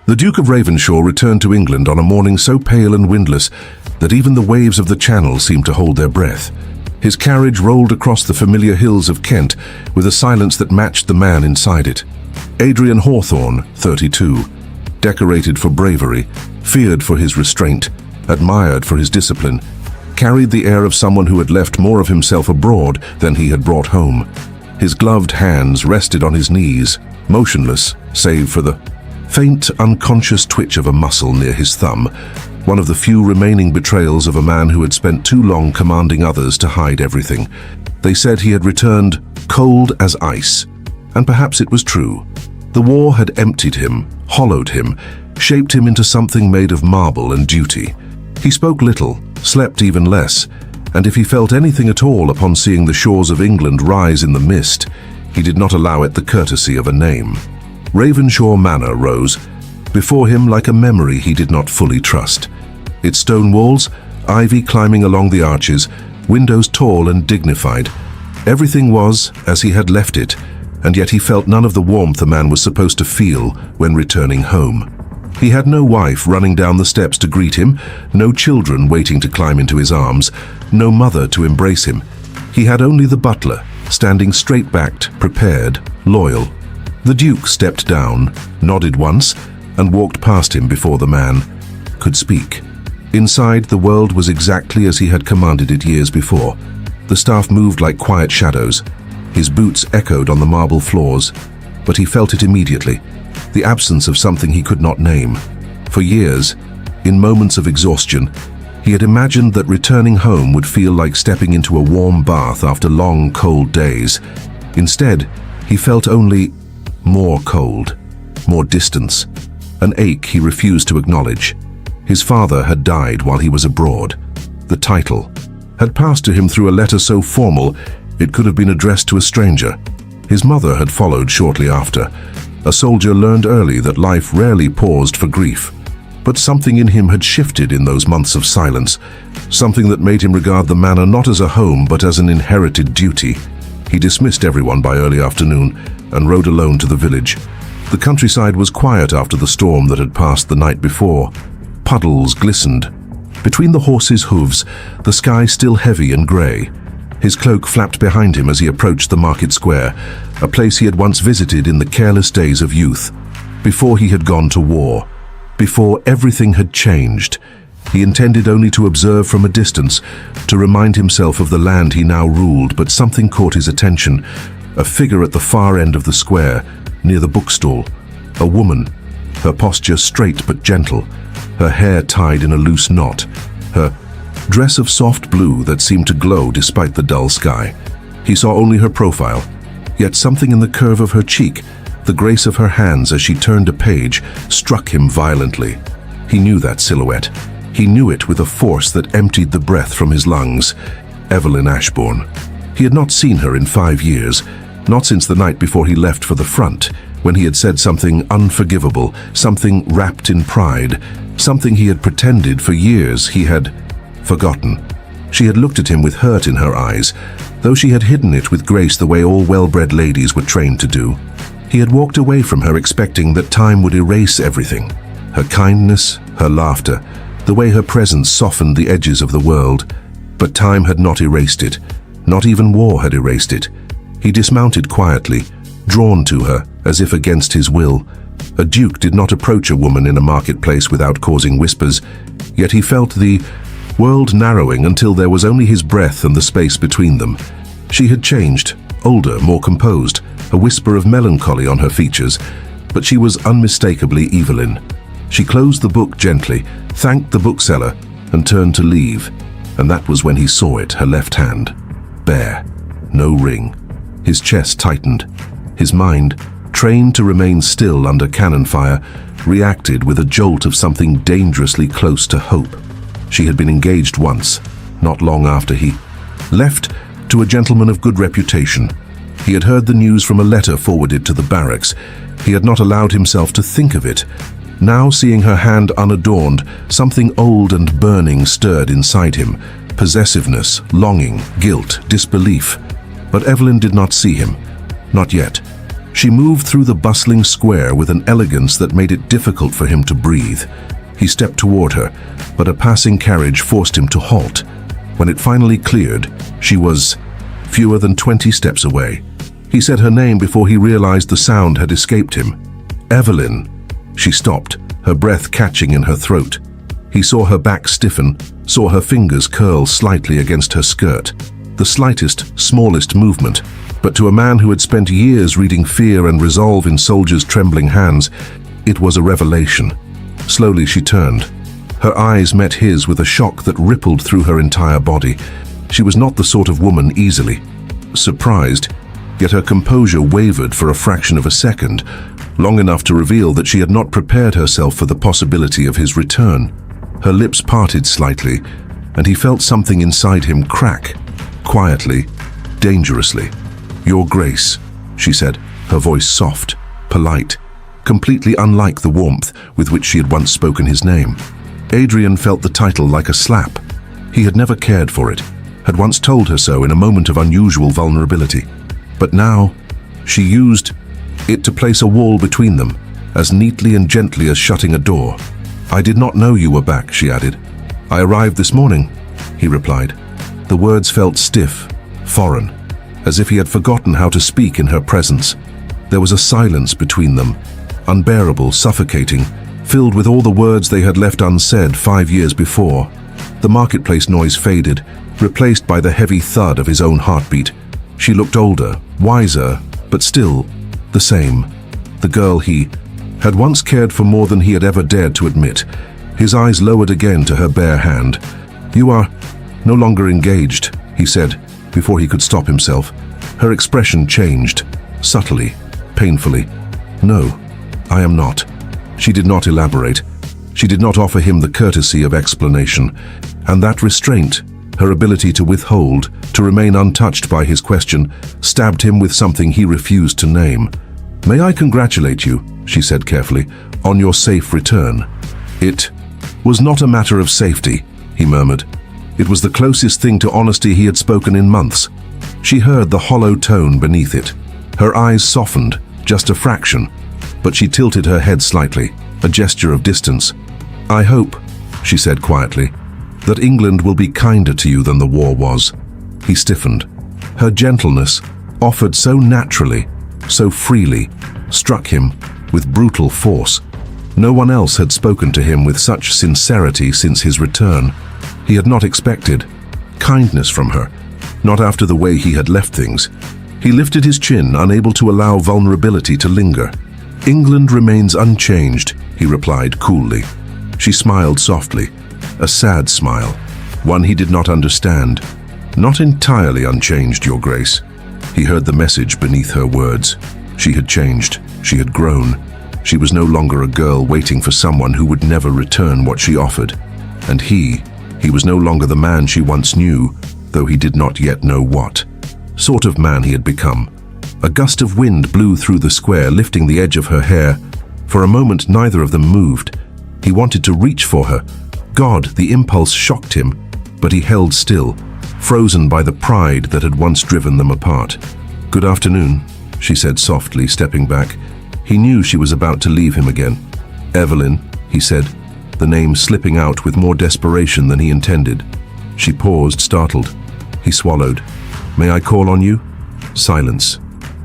The Duke of Ravenshaw returned to England on a morning so pale and windless that even the waves of the Channel seemed to hold their breath. His carriage rolled across the familiar hills of Kent with a silence that matched the man inside it. Adrian Hawthorne, 32, decorated for bravery, feared for his restraint, admired for his discipline, carried the air of someone who had left more of himself abroad than he had brought home. His gloved hands rested on his knees, motionless save for the faint, unconscious twitch of a muscle near his thumb, one of the few remaining betrayals of a man who had spent too long commanding others to hide everything. They said he had returned cold as ice, and perhaps it was true. The war had emptied him, hollowed him, shaped him into something made of marble and duty. He spoke little, slept even less, and if he felt anything at all upon seeing the shores of England rise in the mist, he did not allow it the courtesy of a name. Ravenshaw Manor rose before him like a memory he did not fully trust. Its stone walls, ivy climbing along the arches, windows tall and dignified. Everything was as he had left it, and yet he felt none of the warmth a man was supposed to feel when returning home. He had no wife running down the steps to greet him, no children waiting to climb into his arms, no mother to embrace him. He had only the butler, standing straight-backed, prepared, loyal. The Duke stepped down, nodded once, and walked past him before the man could speak. Inside, the world was exactly as he had commanded it years before. The staff moved like quiet shadows. His boots echoed on the marble floors, but he felt it immediately, the absence of something he could not name. For years, in moments of exhaustion, he had imagined that returning home would feel like stepping into a warm bath after long, cold days. Instead, he felt only more cold, more distance, an ache he refused to acknowledge. His father had died while he was abroad. The title had passed to him through a letter so formal it could have been addressed to a stranger. His mother had followed shortly after. A soldier learned early that life rarely paused for grief. But something in him had shifted in those months of silence, something that made him regard the manor not as a home but as an inherited duty. He dismissed everyone by early afternoon and rode alone to the village. The countryside was quiet after the storm that had passed the night before. Puddles glistened. Between the horses' hooves, the sky still heavy and grey. His cloak flapped behind him as he approached the market square, a place he had once visited in the careless days of youth, before he had gone to war, before everything had changed. He intended only to observe from a distance, to remind himself of the land he now ruled, but something caught his attention. A figure at the far end of the square, near the bookstall. A woman, her posture straight but gentle, her hair tied in a loose knot, her dress of soft blue that seemed to glow despite the dull sky. He saw only her profile, yet something in the curve of her cheek, the grace of her hands as she turned a page, struck him violently. He knew that silhouette. He knew it with a force that emptied the breath from his lungs. Evelyn Ashbourne. He had not seen her in 5 years, not since the night before he left for the front, when he had said something unforgivable, something wrapped in pride, something he had pretended for years he had forgotten. She had looked at him with hurt in her eyes, though she had hidden it with grace the way all well-bred ladies were trained to do. He had walked away from her expecting that time would erase everything. Her kindness, her laughter, the way her presence softened the edges of the world. But time had not erased it. Not even war had erased it. He dismounted quietly, drawn to her as if against his will. A duke did not approach a woman in a marketplace without causing whispers, yet he felt the world narrowing until there was only his breath and the space between them. She had changed, older, more composed, a whisper of melancholy on her features, but she was unmistakably Evelyn. She closed the book gently, thanked the bookseller, and turned to leave, and that was when he saw it, her left hand, bare, no ring. His chest tightened. His mind, trained to remain still under cannon fire, reacted with a jolt of something dangerously close to hope. She had been engaged once, not long after he left, to a gentleman of good reputation. He had heard the news from a letter forwarded to the barracks. He had not allowed himself to think of it. Now, seeing her hand unadorned, something old and burning stirred inside him. Possessiveness, longing, guilt, disbelief. But Evelyn did not see him. Not yet. She moved through the bustling square with an elegance that made it difficult for him to breathe. He stepped toward her, but a passing carriage forced him to halt. When it finally cleared, she was fewer than 20 steps away. He said her name before he realized the sound had escaped him. Evelyn. She stopped, her breath catching in her throat. He saw her back stiffen, saw her fingers curl slightly against her skirt. The slightest, smallest movement, but to a man who had spent years reading fear and resolve in soldiers' trembling hands, it was a revelation. Slowly she turned. Her eyes met his with a shock that rippled through her entire body. She was not the sort of woman easily surprised, yet her composure wavered for a fraction of a second, long enough to reveal that she had not prepared herself for the possibility of his return. Her lips parted slightly, and he felt something inside him crack, quietly, dangerously. "Your Grace," she said, her voice soft, polite, completely unlike the warmth with which she had once spoken his name. Adrian felt the title like a slap. He had never cared for it, had once told her so in a moment of unusual vulnerability. But now, she used it to place a wall between them, as neatly and gently as shutting a door. "I did not know you were back," she added. "I arrived this morning," he replied. The words felt stiff, foreign, as if he had forgotten how to speak in her presence. There was a silence between them, unbearable, suffocating, filled with all the words they had left unsaid 5 years before. The marketplace noise faded, replaced by the heavy thud of his own heartbeat. She looked older, wiser, but still the same. The girl he had once cared for more than he had ever dared to admit. His eyes lowered again to her bare hand. "You are no longer engaged," he said, before he could stop himself. Her expression changed, subtly, painfully. "No, I am not." She did not elaborate. She did not offer him the courtesy of explanation. And that restraint, her ability to withhold, to remain untouched by his question, stabbed him with something he refused to name. "May I congratulate you," she said carefully, "on your safe return." "It was not a matter of safety," he murmured. It was the closest thing to honesty he had spoken in months. She heard the hollow tone beneath it. Her eyes softened, just a fraction, but she tilted her head slightly, a gesture of distance. "I hope," she said quietly, "that England will be kinder to you than the war was." He stiffened. Her gentleness, offered so naturally, so freely, struck him with brutal force. No one else had spoken to him with such sincerity since his return. He had not expected kindness from her, not after the way he had left things. He lifted his chin, unable to allow vulnerability to linger. "England remains unchanged," he replied coolly. She smiled softly, a sad smile, one he did not understand. "Not entirely unchanged, Your Grace." He heard the message beneath her words. She had changed. She had grown. She was no longer a girl waiting for someone who would never return what she offered. And he was no longer the man she once knew, though he did not yet know what sort of man he had become. A gust of wind blew through the square, lifting the edge of her hair. For a moment, neither of them moved. He wanted to reach for her. God, the impulse shocked him, but he held still, frozen by the pride that had once driven them apart. "Good afternoon," she said softly, stepping back. He knew she was about to leave him again. "Evelyn," he said, the name slipping out with more desperation than he intended. She paused, startled. He swallowed. "May I call on you?" Silence.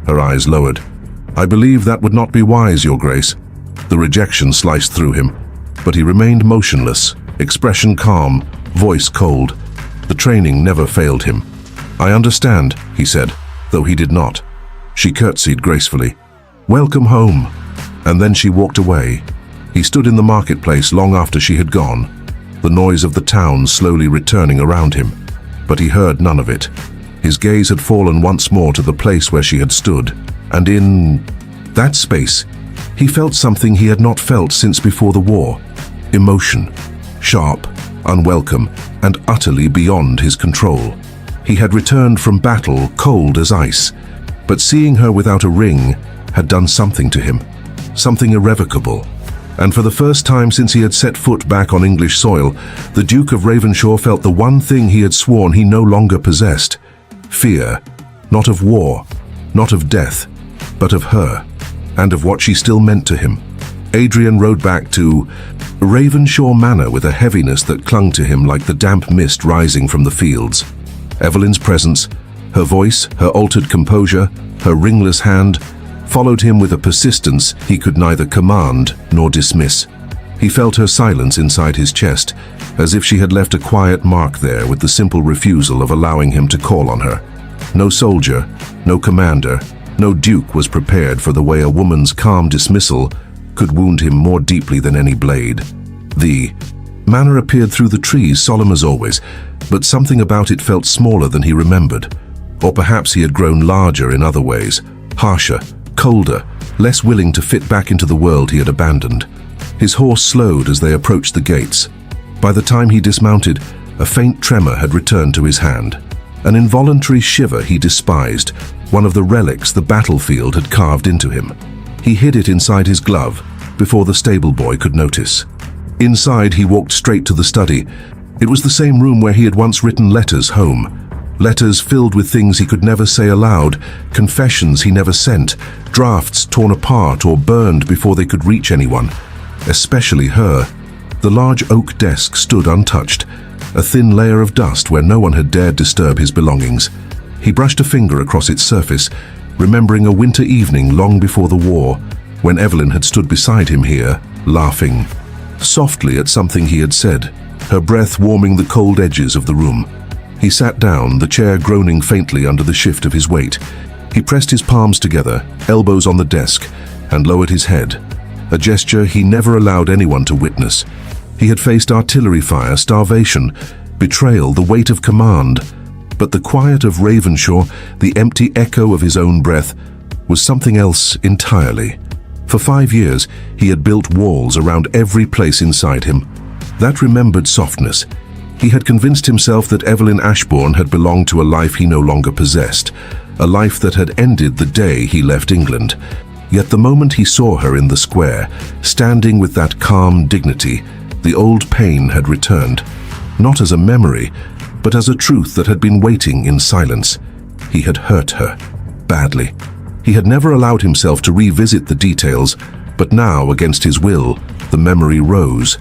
Her eyes lowered. "I believe that would not be wise, Your Grace." The rejection sliced through him, but he remained motionless, expression calm, voice cold. The training never failed him. "I understand," he said, though he did not. She curtsied gracefully. "Welcome home." And then she walked away. He stood in the marketplace long after she had gone, the noise of the town slowly returning around him, but he heard none of it. His gaze had fallen once more to the place where she had stood, and in that space, he felt something he had not felt since before the war. Emotion, sharp, unwelcome, and utterly beyond his control. He had returned from battle cold as ice, but seeing her without a ring had done something to him, something irrevocable. And for the first time since he had set foot back on English soil, the Duke of Ravenshaw felt the one thing he had sworn he no longer possessed. Fear, not of war, not of death, but of her, and of what she still meant to him. Adrian rode back to Ravenshaw Manor with a heaviness that clung to him like the damp mist rising from the fields. Evelyn's presence, her voice, her altered composure, her ringless hand, followed him with a persistence he could neither command nor dismiss. He felt her silence inside his chest, as if she had left a quiet mark there with the simple refusal of allowing him to call on her. No soldier, no commander, no duke was prepared for the way a woman's calm dismissal could wound him more deeply than any blade. The manor appeared through the trees, solemn as always, but something about it felt smaller than he remembered. Or perhaps he had grown larger in other ways, harsher, colder, less willing to fit back into the world he had abandoned. His horse slowed as they approached the gates. By the time he dismounted, a faint tremor had returned to his hand. An involuntary shiver he despised, one of the relics the battlefield had carved into him. He hid it inside his glove before the stable boy could notice. Inside, he walked straight to the study. It was the same room where he had once written letters home. Letters filled with things he could never say aloud, confessions he never sent, drafts torn apart or burned before they could reach anyone, especially her. The large oak desk stood untouched, a thin layer of dust where no one had dared disturb his belongings. He brushed a finger across its surface, remembering a winter evening long before the war, when Evelyn had stood beside him here, laughing softly at something he had said, her breath warming the cold edges of the room. He sat down, the chair groaning faintly under the shift of his weight. He pressed his palms together, elbows on the desk, and lowered his head, a gesture he never allowed anyone to witness. He had faced artillery fire, starvation, betrayal, the weight of command, but the quiet of Ravenshaw, the empty echo of his own breath, was something else entirely. For 5 years, he had built walls around every place inside him. That remembered softness. He had convinced himself that Evelyn Ashbourne had belonged to a life he no longer possessed, a life that had ended the day he left England. Yet the moment he saw her in the square, standing with that calm dignity, the old pain had returned, not as a memory, but as a truth that had been waiting in silence. He had hurt her, badly. He had never allowed himself to revisit the details, but now, against his will, the memory rose.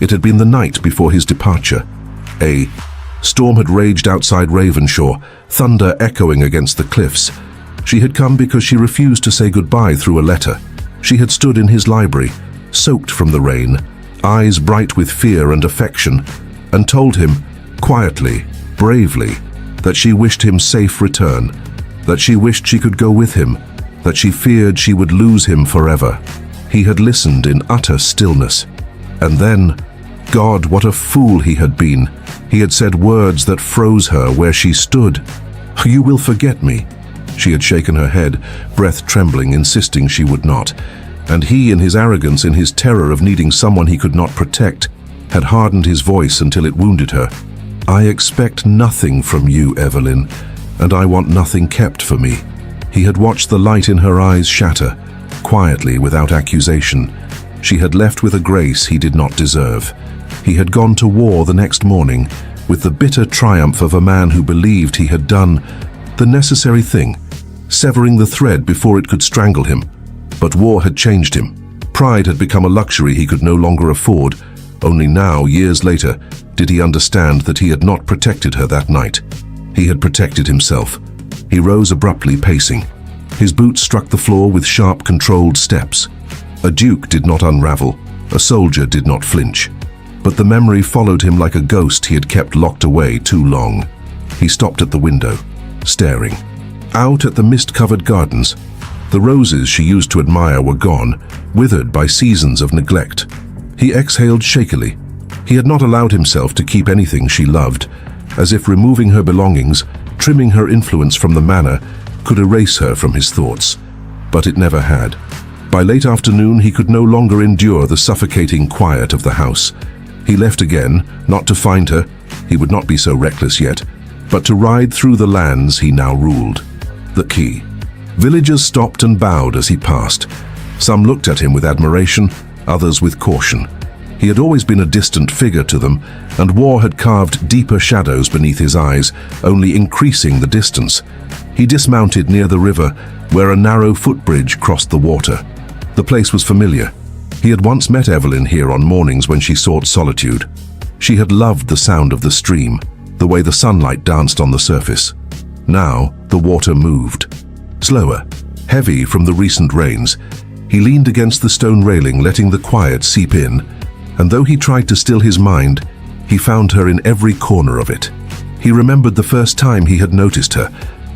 It had been the night before his departure. A storm had raged outside Ravenshaw, thunder echoing against the cliffs. She had come because she refused to say goodbye through a letter. She had stood in his library, soaked from the rain, eyes bright with fear and affection, and told him, quietly, bravely, that she wished him safe return, that she wished she could go with him, that she feared she would lose him forever. He had listened in utter stillness. And then, God, what a fool he had been. He had said words that froze her where she stood. "You will forget me." She had shaken her head, breath trembling, insisting she would not. And he, in his arrogance, in his terror of needing someone he could not protect, had hardened his voice until it wounded her. "I expect nothing from you, Evelyn, and I want nothing kept for me." He had watched the light in her eyes shatter, quietly, without accusation. She had left with a grace he did not deserve. He had gone to war the next morning, with the bitter triumph of a man who believed he had done the necessary thing, severing the thread before it could strangle him. But war had changed him. Pride had become a luxury he could no longer afford. Only now, years later, did he understand that he had not protected her that night. He had protected himself. He rose abruptly, pacing. His boots struck the floor with sharp, controlled steps. A duke did not unravel. A soldier did not flinch. But the memory followed him like a ghost he had kept locked away too long. He stopped at the window, staring. Out at the mist-covered gardens, the roses she used to admire were gone, withered by seasons of neglect. He exhaled shakily. He had not allowed himself to keep anything she loved, as if removing her belongings, trimming her influence from the manor, could erase her from his thoughts. But it never had. By late afternoon, he could no longer endure the suffocating quiet of the house. He left again, not to find her, he would not be so reckless yet, but to ride through the lands he now ruled. The key. Villagers stopped and bowed as he passed. Some looked at him with admiration, others with caution. He had always been a distant figure to them, and war had carved deeper shadows beneath his eyes, only increasing the distance. He dismounted near the river, where a narrow footbridge crossed the water. The place was familiar. He had once met Evelyn here on mornings when she sought solitude. She had loved the sound of the stream, the way the sunlight danced on the surface. Now, the water moved. Slower, heavy from the recent rains. He leaned against the stone railing, letting the quiet seep in, and though he tried to still his mind, he found her in every corner of it. He remembered the first time he had noticed her,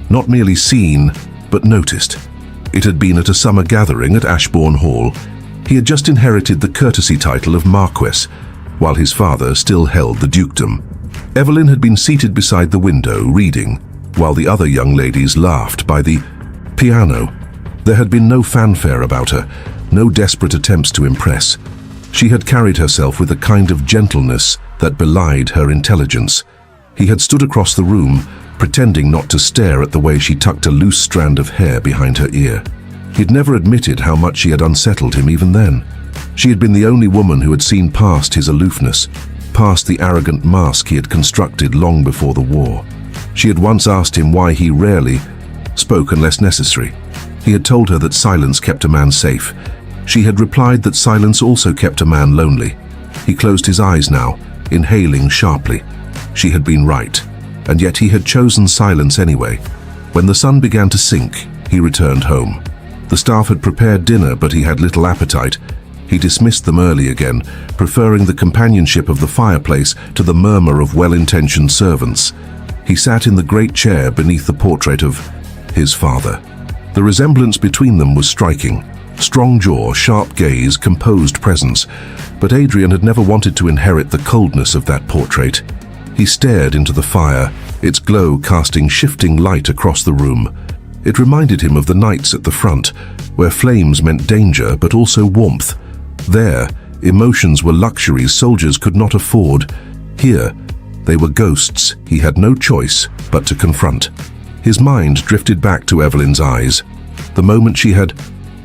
not merely seen, but noticed. It had been at a summer gathering at Ashbourne Hall. He had just inherited the courtesy title of Marquess, while his father still held the dukedom. Evelyn had been seated beside the window, reading, while the other young ladies laughed by the piano. There had been no fanfare about her, no desperate attempts to impress. She had carried herself with a kind of gentleness that belied her intelligence. He had stood across the room, pretending not to stare at the way she tucked a loose strand of hair behind her ear. He'd never admitted how much she had unsettled him even then. She had been the only woman who had seen past his aloofness, past the arrogant mask he had constructed long before the war. She had once asked him why he rarely spoke unless necessary. He had told her that silence kept a man safe. She had replied that silence also kept a man lonely. He closed his eyes now, inhaling sharply. She had been right, and yet he had chosen silence anyway. When the sun began to sink, he returned home. The staff had prepared dinner, but he had little appetite. He dismissed them early again, preferring the companionship of the fireplace to the murmur of well-intentioned servants. He sat in the great chair beneath the portrait of his father. The resemblance between them was striking. Strong jaw, sharp gaze, composed presence. But Adrian had never wanted to inherit the coldness of that portrait. He stared into the fire, its glow casting shifting light across the room. It reminded him of the nights at the front, where flames meant danger but also warmth. There, emotions were luxuries soldiers could not afford. Here, they were ghosts he had no choice but to confront. His mind drifted back to Evelyn's eyes, the moment she had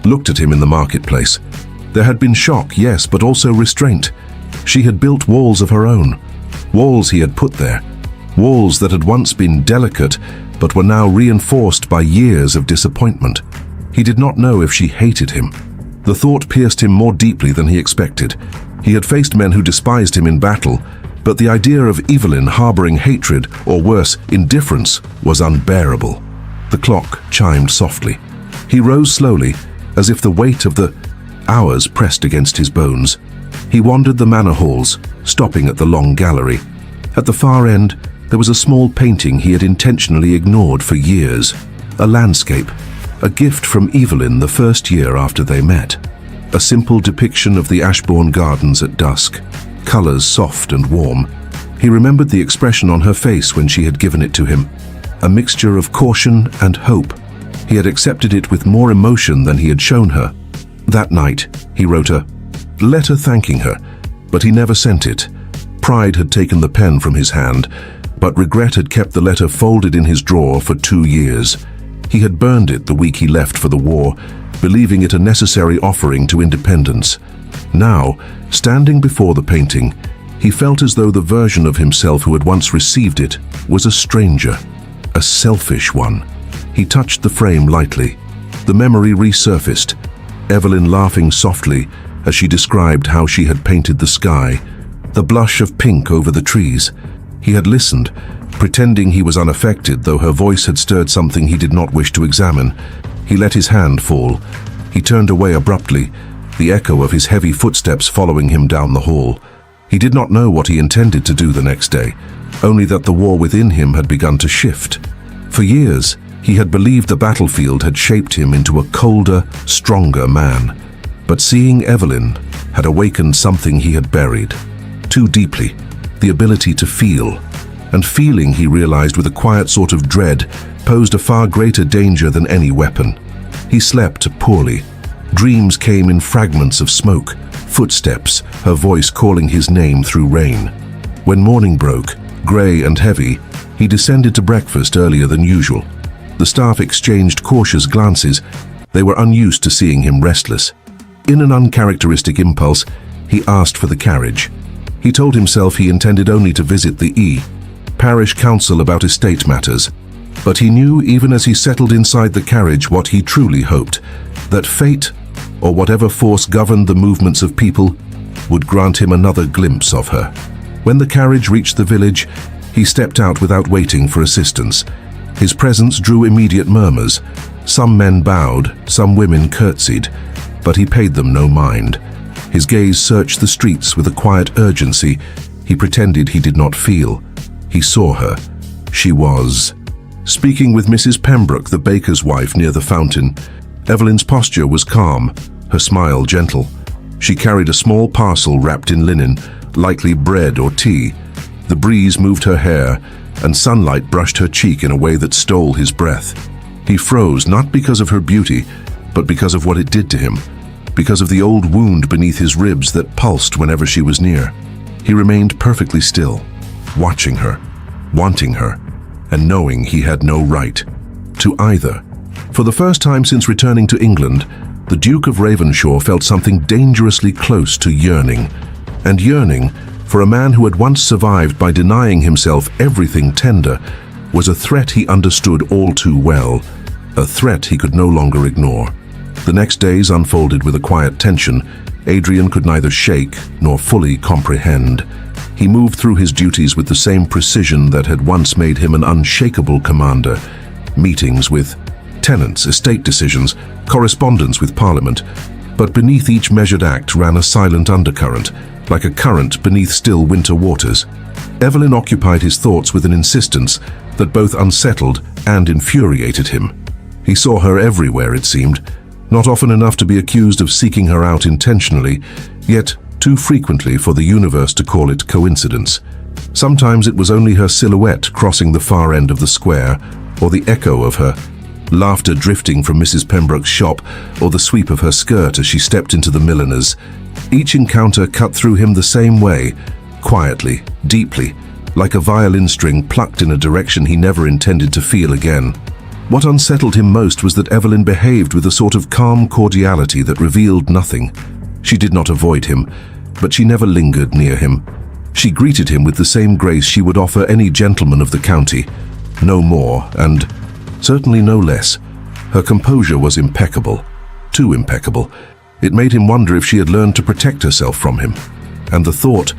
looked at him in the marketplace. There had been shock, yes, but also restraint. She had built walls of her own, walls he had put there, walls that had once been delicate but were now reinforced by years of disappointment. He did not know if she hated him. The thought pierced him more deeply than he expected. He had faced men who despised him in battle, but the idea of Evelyn harboring hatred, or worse, indifference, was unbearable. The clock chimed softly. He rose slowly, as if the weight of the hours pressed against his bones. He wandered the manor halls, stopping at the long gallery. At the far end, there was a small painting he had intentionally ignored for years. A landscape, a gift from Evelyn the first year after they met. A simple depiction of the Ashbourne Gardens at dusk, colors soft and warm. He remembered the expression on her face when she had given it to him, a mixture of caution and hope. He had accepted it with more emotion than he had shown her. That night, he wrote a letter thanking her, but he never sent it. Pride had taken the pen from his hand, but regret had kept the letter folded in his drawer for 2 years. He had burned it the week he left for the war, believing it a necessary offering to independence. Now, standing before the painting, he felt as though the version of himself who had once received it was a stranger, a selfish one. He touched the frame lightly. The memory resurfaced, Evelyn laughing softly as she described how she had painted the sky, the blush of pink over the trees. He had listened, pretending he was unaffected, though her voice had stirred something he did not wish to examine. He let his hand fall. He turned away abruptly, the echo of his heavy footsteps following him down the hall. He did not know what he intended to do the next day, only that the war within him had begun to shift. For years, he had believed the battlefield had shaped him into a colder, stronger man. But seeing Evelyn had awakened something he had buried too deeply, the ability to feel. And feeling, he realized with a quiet sort of dread, posed a far greater danger than any weapon. He slept poorly. Dreams came in fragments of smoke, footsteps, her voice calling his name through rain. When morning broke, grey and heavy, he descended to breakfast earlier than usual. The staff exchanged cautious glances. They were unused to seeing him restless. In an uncharacteristic impulse, he asked for the carriage. He told himself he intended only to visit the parish council about estate matters. But he knew, even as he settled inside the carriage, what he truly hoped, that fate, or whatever force governed the movements of people, would grant him another glimpse of her. When the carriage reached the village, he stepped out without waiting for assistance. His presence drew immediate murmurs. Some men bowed, some women curtsied, but he paid them no mind. His gaze searched the streets with a quiet urgency he pretended he did not feel. He saw her. She was speaking with Mrs. Pembroke, the baker's wife, near the fountain. Evelyn's posture was calm, her smile gentle. She carried a small parcel wrapped in linen, likely bread or tea. The breeze moved her hair, and sunlight brushed her cheek in a way that stole his breath. He froze, not because of her beauty, but because of what it did to him, because of the old wound beneath his ribs that pulsed whenever she was near. He remained perfectly still, watching her, wanting her, and knowing he had no right to either. For the first time since returning to England, the Duke of Ravenshaw felt something dangerously close to yearning. And yearning, for a man who had once survived by denying himself everything tender, was a threat he understood all too well, a threat he could no longer ignore. The next days unfolded with a quiet tension Adrian could neither shake nor fully comprehend. He moved through his duties with the same precision that had once made him an unshakable commander. Meetings with tenants, estate decisions, correspondence with Parliament. But beneath each measured act ran a silent undercurrent, like a current beneath still winter waters. Evelyn occupied his thoughts with an insistence that both unsettled and infuriated him. He saw her everywhere, it seemed, not often enough to be accused of seeking her out intentionally, yet too frequently for the universe to call it coincidence. Sometimes it was only her silhouette crossing the far end of the square, or the echo of her laughter drifting from Mrs. Pembroke's shop, or the sweep of her skirt as she stepped into the milliner's. Each encounter cut through him the same way, quietly, deeply, like a violin string plucked in a direction he never intended to feel again. What unsettled him most was that Evelyn behaved with a sort of calm cordiality that revealed nothing. She did not avoid him, but she never lingered near him. She greeted him with the same grace she would offer any gentleman of the county. No more, and certainly no less. Her composure was impeccable, too impeccable. It made him wonder if she had learned to protect herself from him. And the thought,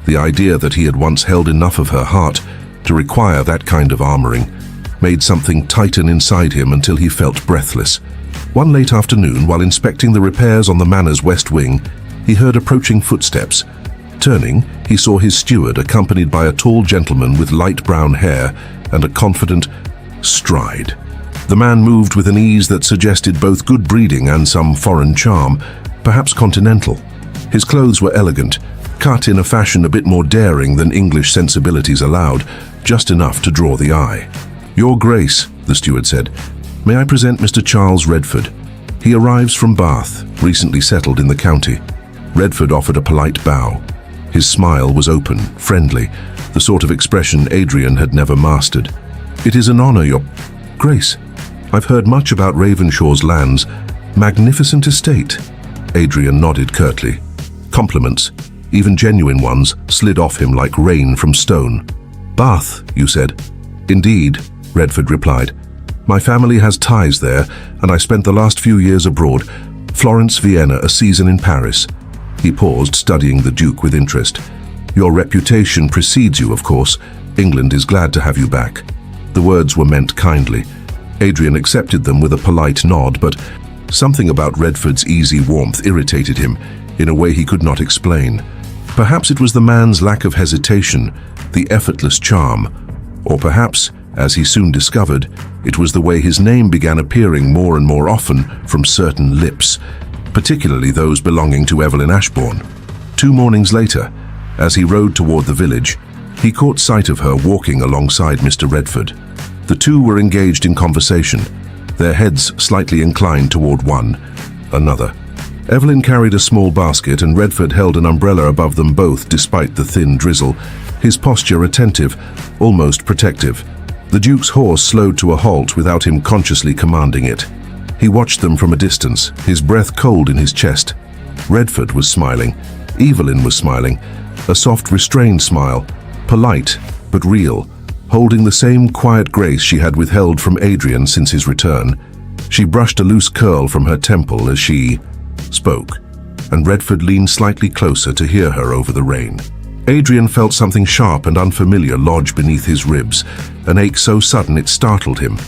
the idea that he had once held enough of her heart to require that kind of armoring, made something tighten inside him until he felt breathless. One late afternoon, while inspecting the repairs on the manor's west wing, he heard approaching footsteps. Turning, he saw his steward accompanied by a tall gentleman with light brown hair and a confident stride. The man moved with an ease that suggested both good breeding and some foreign charm, perhaps continental. His clothes were elegant, cut in a fashion a bit more daring than English sensibilities allowed, just enough to draw the eye. "Your Grace," the steward said, "may I present Mr. Charles Redford? He arrives from Bath, recently settled in the county." Redford offered a polite bow. His smile was open, friendly, the sort of expression Adrian had never mastered. "It is an honor, Your Grace. I've heard much about Ravenshaw's lands. Magnificent estate." Adrian nodded curtly. Compliments, even genuine ones, slid off him like rain from stone. "Bath, you said?" "Indeed," Redford replied. "My family has ties there, and I spent the last few years abroad. Florence, Vienna, a season in Paris." He paused, studying the Duke with interest. "Your reputation precedes you, of course. England is glad to have you back." The words were meant kindly. Adrian accepted them with a polite nod, but something about Redford's easy warmth irritated him in a way he could not explain. Perhaps it was the man's lack of hesitation, the effortless charm, or perhaps, as he soon discovered, it was the way his name began appearing more and more often from certain lips, particularly those belonging to Evelyn Ashbourne. 2 mornings later, as he rode toward the village, he caught sight of her walking alongside Mr. Redford. The two were engaged in conversation, their heads slightly inclined toward one another. Evelyn carried a small basket and Redford held an umbrella above them both despite the thin drizzle, his posture attentive, almost protective. The Duke's horse slowed to a halt without him consciously commanding it. He watched them from a distance, his breath cold in his chest. Redford was smiling. Evelyn was smiling, a soft, restrained smile, polite but real, holding the same quiet grace she had withheld from Adrian since his return. She brushed a loose curl from her temple as she spoke, and Redford leaned slightly closer to hear her over the rain. Adrian felt something sharp and unfamiliar lodge beneath his ribs, an ache so sudden it startled him.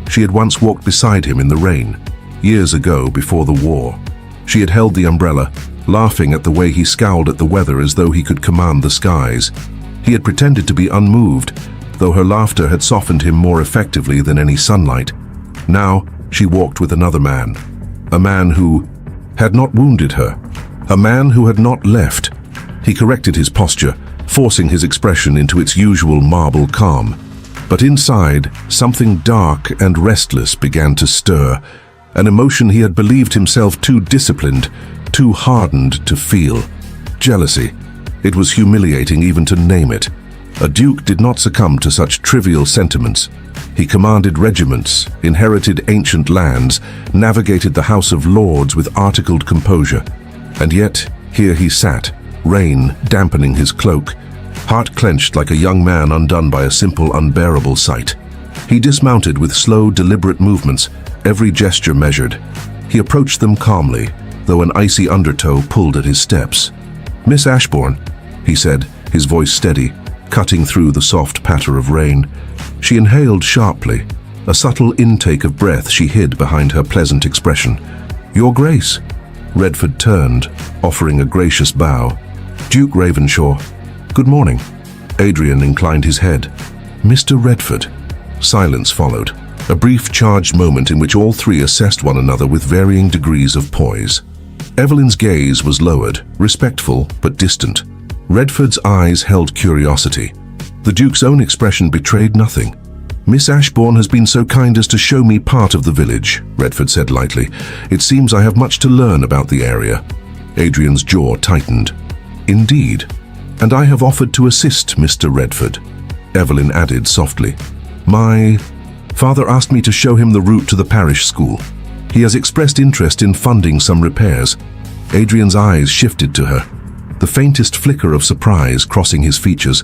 She had once walked beside him in the rain, years ago before the war. She had held the umbrella, laughing at the way he scowled at the weather as though he could command the skies. He had pretended to be unmoved, though her laughter had softened him more effectively than any sunlight. Now she walked with another man, a man who had not wounded her, a man who had not left. He corrected his posture, forcing his expression into its usual marble calm. But inside, something dark and restless began to stir, an emotion he had believed himself too disciplined, too hardened to feel. Jealousy. It was humiliating even to name it. A duke did not succumb to such trivial sentiments. He commanded regiments, inherited ancient lands, navigated the House of Lords with articled composure. And yet, here he sat, rain dampening his cloak, heart clenched like a young man undone by a simple, unbearable sight. He dismounted with slow, deliberate movements, every gesture measured. He approached them calmly, though an icy undertow pulled at his steps. "Miss Ashbourne," he said, his voice steady, cutting through the soft patter of rain. She inhaled sharply, a subtle intake of breath she hid behind her pleasant expression. "Your Grace." Redford turned, offering a gracious bow. "Duke Ravenshaw." "Good morning." Adrian inclined his head. "Mr. Redford." Silence followed, a brief charged moment in which all three assessed one another with varying degrees of poise. Evelyn's gaze was lowered, respectful but distant. Redford's eyes held curiosity. The Duke's own expression betrayed nothing. "Miss Ashbourne has been so kind as to show me part of the village," Redford said lightly. "It seems I have much to learn about the area." Adrian's jaw tightened. "Indeed. And I have offered to assist, Mr. Redford," Evelyn added softly. "My father asked me to show him the route to the parish school. He has expressed interest in funding some repairs." Adrian's eyes shifted to her, the faintest flicker of surprise crossing his features.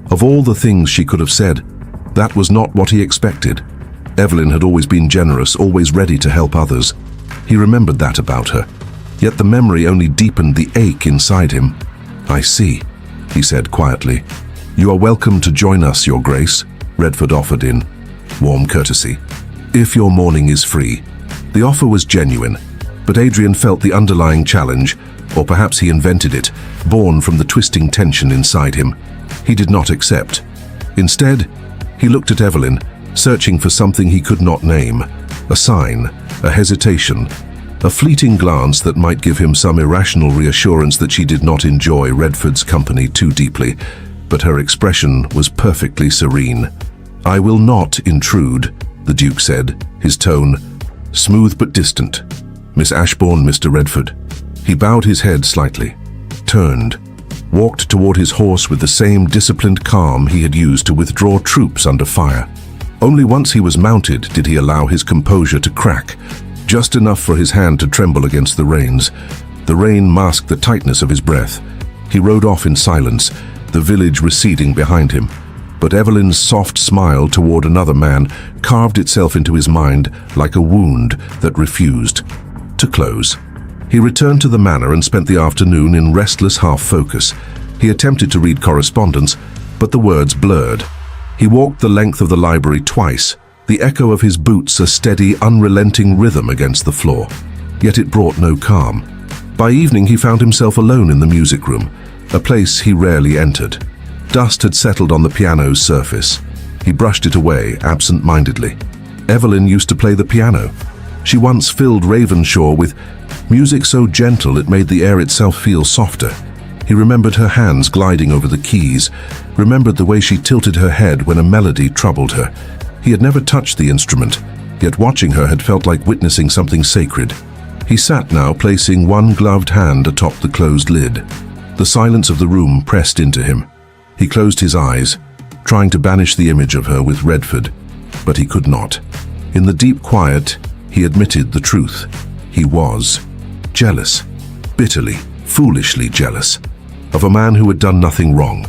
Of all the things she could have said, that was not what he expected. Evelyn had always been generous, always ready to help others. He remembered that about her. Yet the memory only deepened the ache inside him. "I see," he said quietly. "You are welcome to join us, Your Grace," Redford offered in warm courtesy, "if your morning is free." The offer was genuine, but Adrian felt the underlying challenge, or perhaps he invented it, born from the twisting tension inside him. He did not accept. Instead, he looked at Evelyn, searching for something he could not name, a sign, a hesitation, a fleeting glance that might give him some irrational reassurance that she did not enjoy Redford's company too deeply, but her expression was perfectly serene. "I will not intrude," the Duke said, his tone smooth but distant. "Miss Ashbourne, Mr. Redford." He bowed his head slightly, turned, walked toward his horse with the same disciplined calm he had used to withdraw troops under fire. Only once he was mounted did he allow his composure to crack, just enough for his hand to tremble against the reins. The rain masked the tightness of his breath. He rode off in silence, the village receding behind him. But Evelyn's soft smile toward another man carved itself into his mind like a wound that refused to close. He returned to the manor and spent the afternoon in restless half-focus. He attempted to read correspondence, but the words blurred. He walked the length of the library twice, the echo of his boots a steady, unrelenting rhythm against the floor. Yet it brought no calm. By evening he found himself alone in the music room, a place he rarely entered. Dust had settled on the piano's surface. He brushed it away, absent-mindedly. Evelyn used to play the piano. She once filled Ravenshaw with music so gentle it made the air itself feel softer. He remembered her hands gliding over the keys, remembered the way she tilted her head when a melody troubled her. He had never touched the instrument, yet watching her had felt like witnessing something sacred. He sat now, placing one gloved hand atop the closed lid. The silence of the room pressed into him. He closed his eyes, trying to banish the image of her with Redford, but he could not. In the deep quiet, he admitted the truth. He was jealous, bitterly, foolishly jealous, of a man who had done nothing wrong,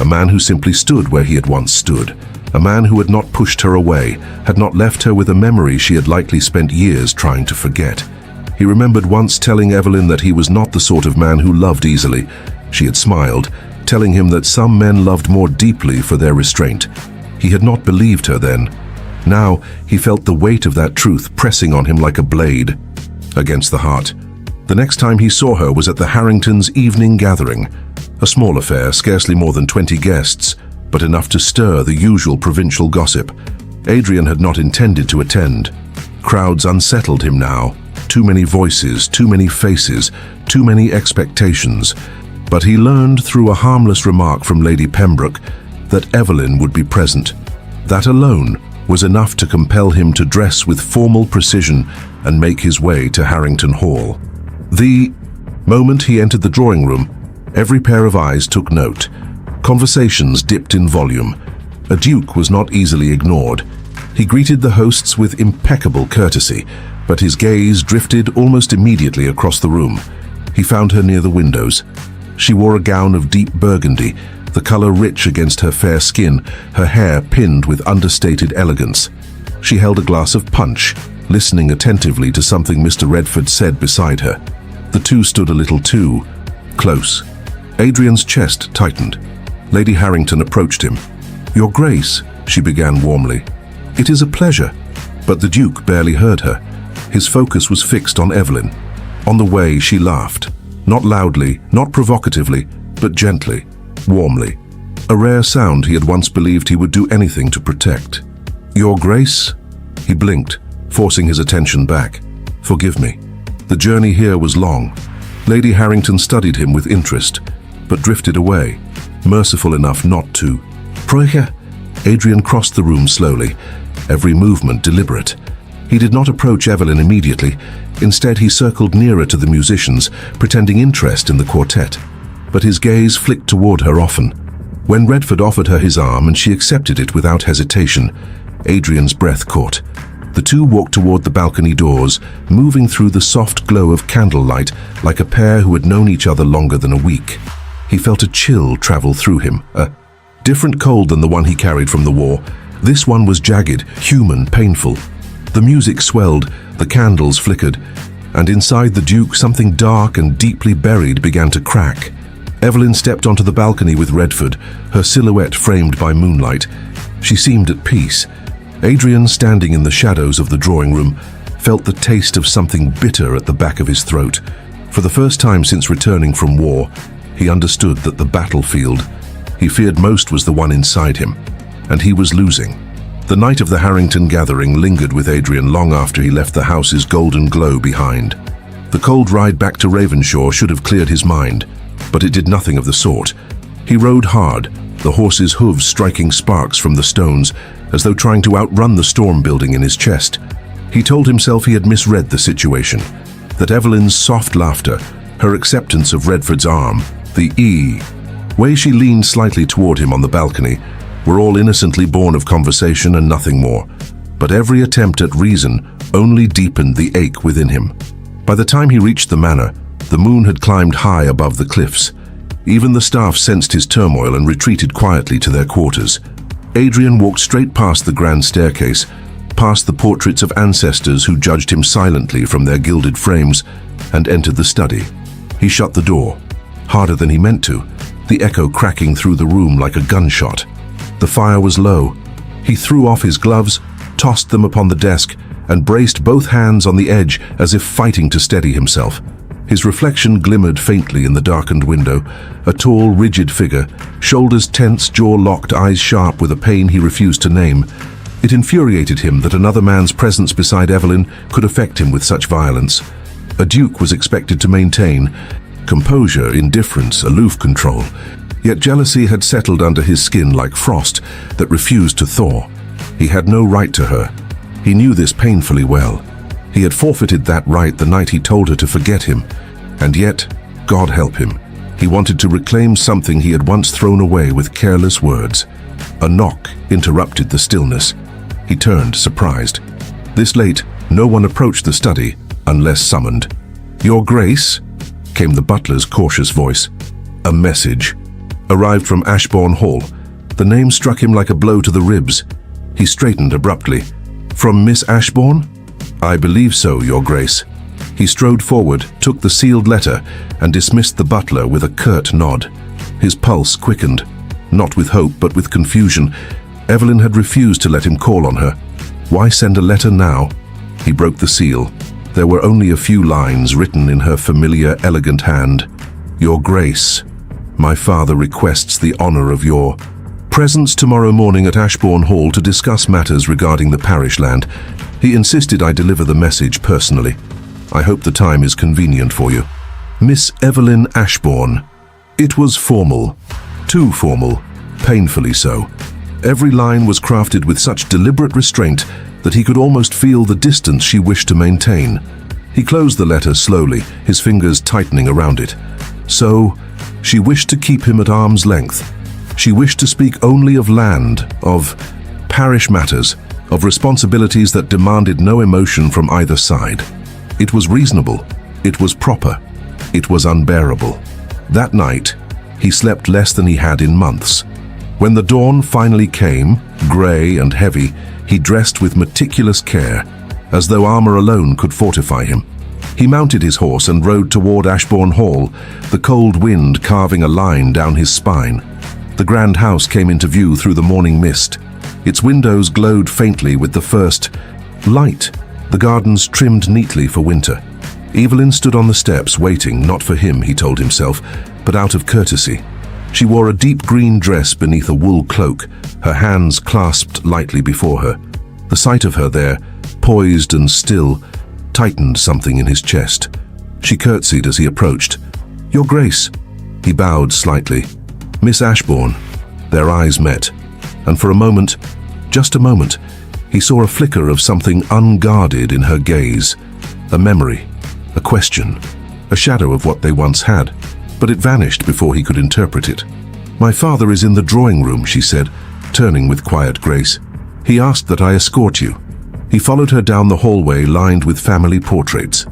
a man who simply stood where he had once stood, A man who had not pushed her away, had not left her with a memory she had likely spent years trying to forget. He remembered once telling Evelyn that he was not the sort of man who loved easily. She had smiled, telling him that some men loved more deeply for their restraint. He had not believed her then. Now he felt the weight of that truth pressing on him like a blade against the heart. The next time he saw her was at the Harringtons' evening gathering. A small affair, scarcely more than 20 guests, but enough to stir the usual provincial gossip. Adrian had not intended to attend. Crowds unsettled him now. Too many voices, too many faces, too many expectations. But he learned through a harmless remark from Lady Pembroke that Evelyn would be present. That alone was enough to compel him to dress with formal precision and make his way to Harrington Hall. The moment he entered the drawing room, every pair of eyes took note. Conversations dipped in volume. A duke was not easily ignored. He greeted the hosts with impeccable courtesy, but his gaze drifted almost immediately across the room. He found her near the windows. She wore a gown of deep burgundy, the color rich against her fair skin, her hair pinned with understated elegance. She held a glass of punch, listening attentively to something Mr. Redford said beside her. The two stood a little too close. Adrian's chest tightened. Lady Harrington approached him. "Your Grace," she began warmly. "It is a pleasure." But the Duke barely heard her. His focus was fixed on Evelyn. On the way, she laughed. Not loudly, not provocatively, but gently, warmly. A rare sound he had once believed he would do anything to protect. "Your Grace?" He blinked, forcing his attention back. "Forgive me." The journey here was long. Lady Harrington studied him with interest, but drifted away, merciful enough not to. "Proiche." Adrian crossed the room slowly, every movement deliberate. He did not approach Evelyn immediately. Instead, he circled nearer to the musicians, pretending interest in the quartet. But his gaze flicked toward her often. When Redford offered her his arm and she accepted it without hesitation, Adrian's breath caught. The two walked toward the balcony doors, moving through the soft glow of candlelight like a pair who had known each other longer than a week. He felt a chill travel through him, a different cold than the one he carried from the war. This one was jagged, human, painful. The music swelled, the candles flickered, and inside the Duke something dark and deeply buried began to crack. Evelyn stepped onto the balcony with Redford, her silhouette framed by moonlight. She seemed at peace. Adrian, standing in the shadows of the drawing room, felt the taste of something bitter at the back of his throat. For the first time since returning from war, he understood that the battlefield he feared most was the one inside him, and he was losing. The night of the Harrington gathering lingered with Adrian long after he left the house's golden glow behind. The cold ride back to Ravenshaw should have cleared his mind, but it did nothing of the sort. He rode hard, the horse's hooves striking sparks from the stones, as though trying to outrun the storm building in his chest. He told himself he had misread the situation, that Evelyn's soft laughter, her acceptance of Redford's arm, the way she leaned slightly toward him on the balcony, were all innocently born of conversation and nothing more. But every attempt at reason only deepened the ache within him. By the time he reached the manor, the moon had climbed high above the cliffs. Even the staff sensed his turmoil and retreated quietly to their quarters. Adrian walked straight past the grand staircase, past the portraits of ancestors who judged him silently from their gilded frames, and entered the study. He shut the door, harder than he meant to, the echo cracking through the room like a gunshot. The fire was low. He threw off his gloves, tossed them upon the desk, and braced both hands on the edge as if fighting to steady himself. His reflection glimmered faintly in the darkened window, a tall, rigid figure, shoulders tense, jaw locked, eyes sharp with a pain he refused to name. It infuriated him that another man's presence beside Evelyn could affect him with such violence. A duke was expected to maintain composure, indifference, aloof control. Yet jealousy had settled under his skin like frost that refused to thaw. He had no right to her. He knew this painfully well. He had forfeited that right the night he told her to forget him. And yet, God help him, he wanted to reclaim something he had once thrown away with careless words. A knock interrupted the stillness. He turned, surprised. This late, no one approached the study unless summoned. "Your Grace?" came the butler's cautious voice. A message arrived from Ashbourne Hall. The name struck him like a blow to the ribs. He straightened abruptly. "From Miss Ashbourne?" "I believe so, Your Grace." He strode forward, took the sealed letter, and dismissed the butler with a curt nod. His pulse quickened, not with hope but with confusion. Evelyn had refused to let him call on her. Why send a letter now? He broke the seal. There were only a few lines written in her familiar, elegant hand. "Your Grace, my father requests the honor of your presence tomorrow morning at Ashbourne Hall to discuss matters regarding the parish land. He insisted I deliver the message personally. I hope the time is convenient for you. Miss Evelyn Ashbourne." It was formal. Too formal. Painfully so. Every line was crafted with such deliberate restraint that he could almost feel the distance she wished to maintain. He closed the letter slowly, his fingers tightening around it. So, she wished to keep him at arm's length. She wished to speak only of land, of parish matters, of responsibilities that demanded no emotion from either side. It was reasonable. It was proper. It was unbearable. That night, he slept less than he had in months. When the dawn finally came, grey and heavy, he dressed with meticulous care, as though armor alone could fortify him. He mounted his horse and rode toward Ashbourne Hall, the cold wind carving a line down his spine. The grand house came into view through the morning mist. Its windows glowed faintly with the first light, the gardens trimmed neatly for winter. Evelyn stood on the steps, waiting, not for him, he told himself, but out of courtesy. She wore a deep green dress beneath a wool cloak, her hands clasped lightly before her. The sight of her there, poised and still, tightened something in his chest. She curtsied as he approached. "Your Grace." He bowed slightly. "Miss Ashbourne." Their eyes met, and for a moment, just a moment, he saw a flicker of something unguarded in her gaze. A memory, a question, a shadow of what they once had, but it vanished before he could interpret it. "My father is in the drawing room," she said, turning with quiet grace. "He asked that I escort you." He followed her down the hallway lined with family portraits.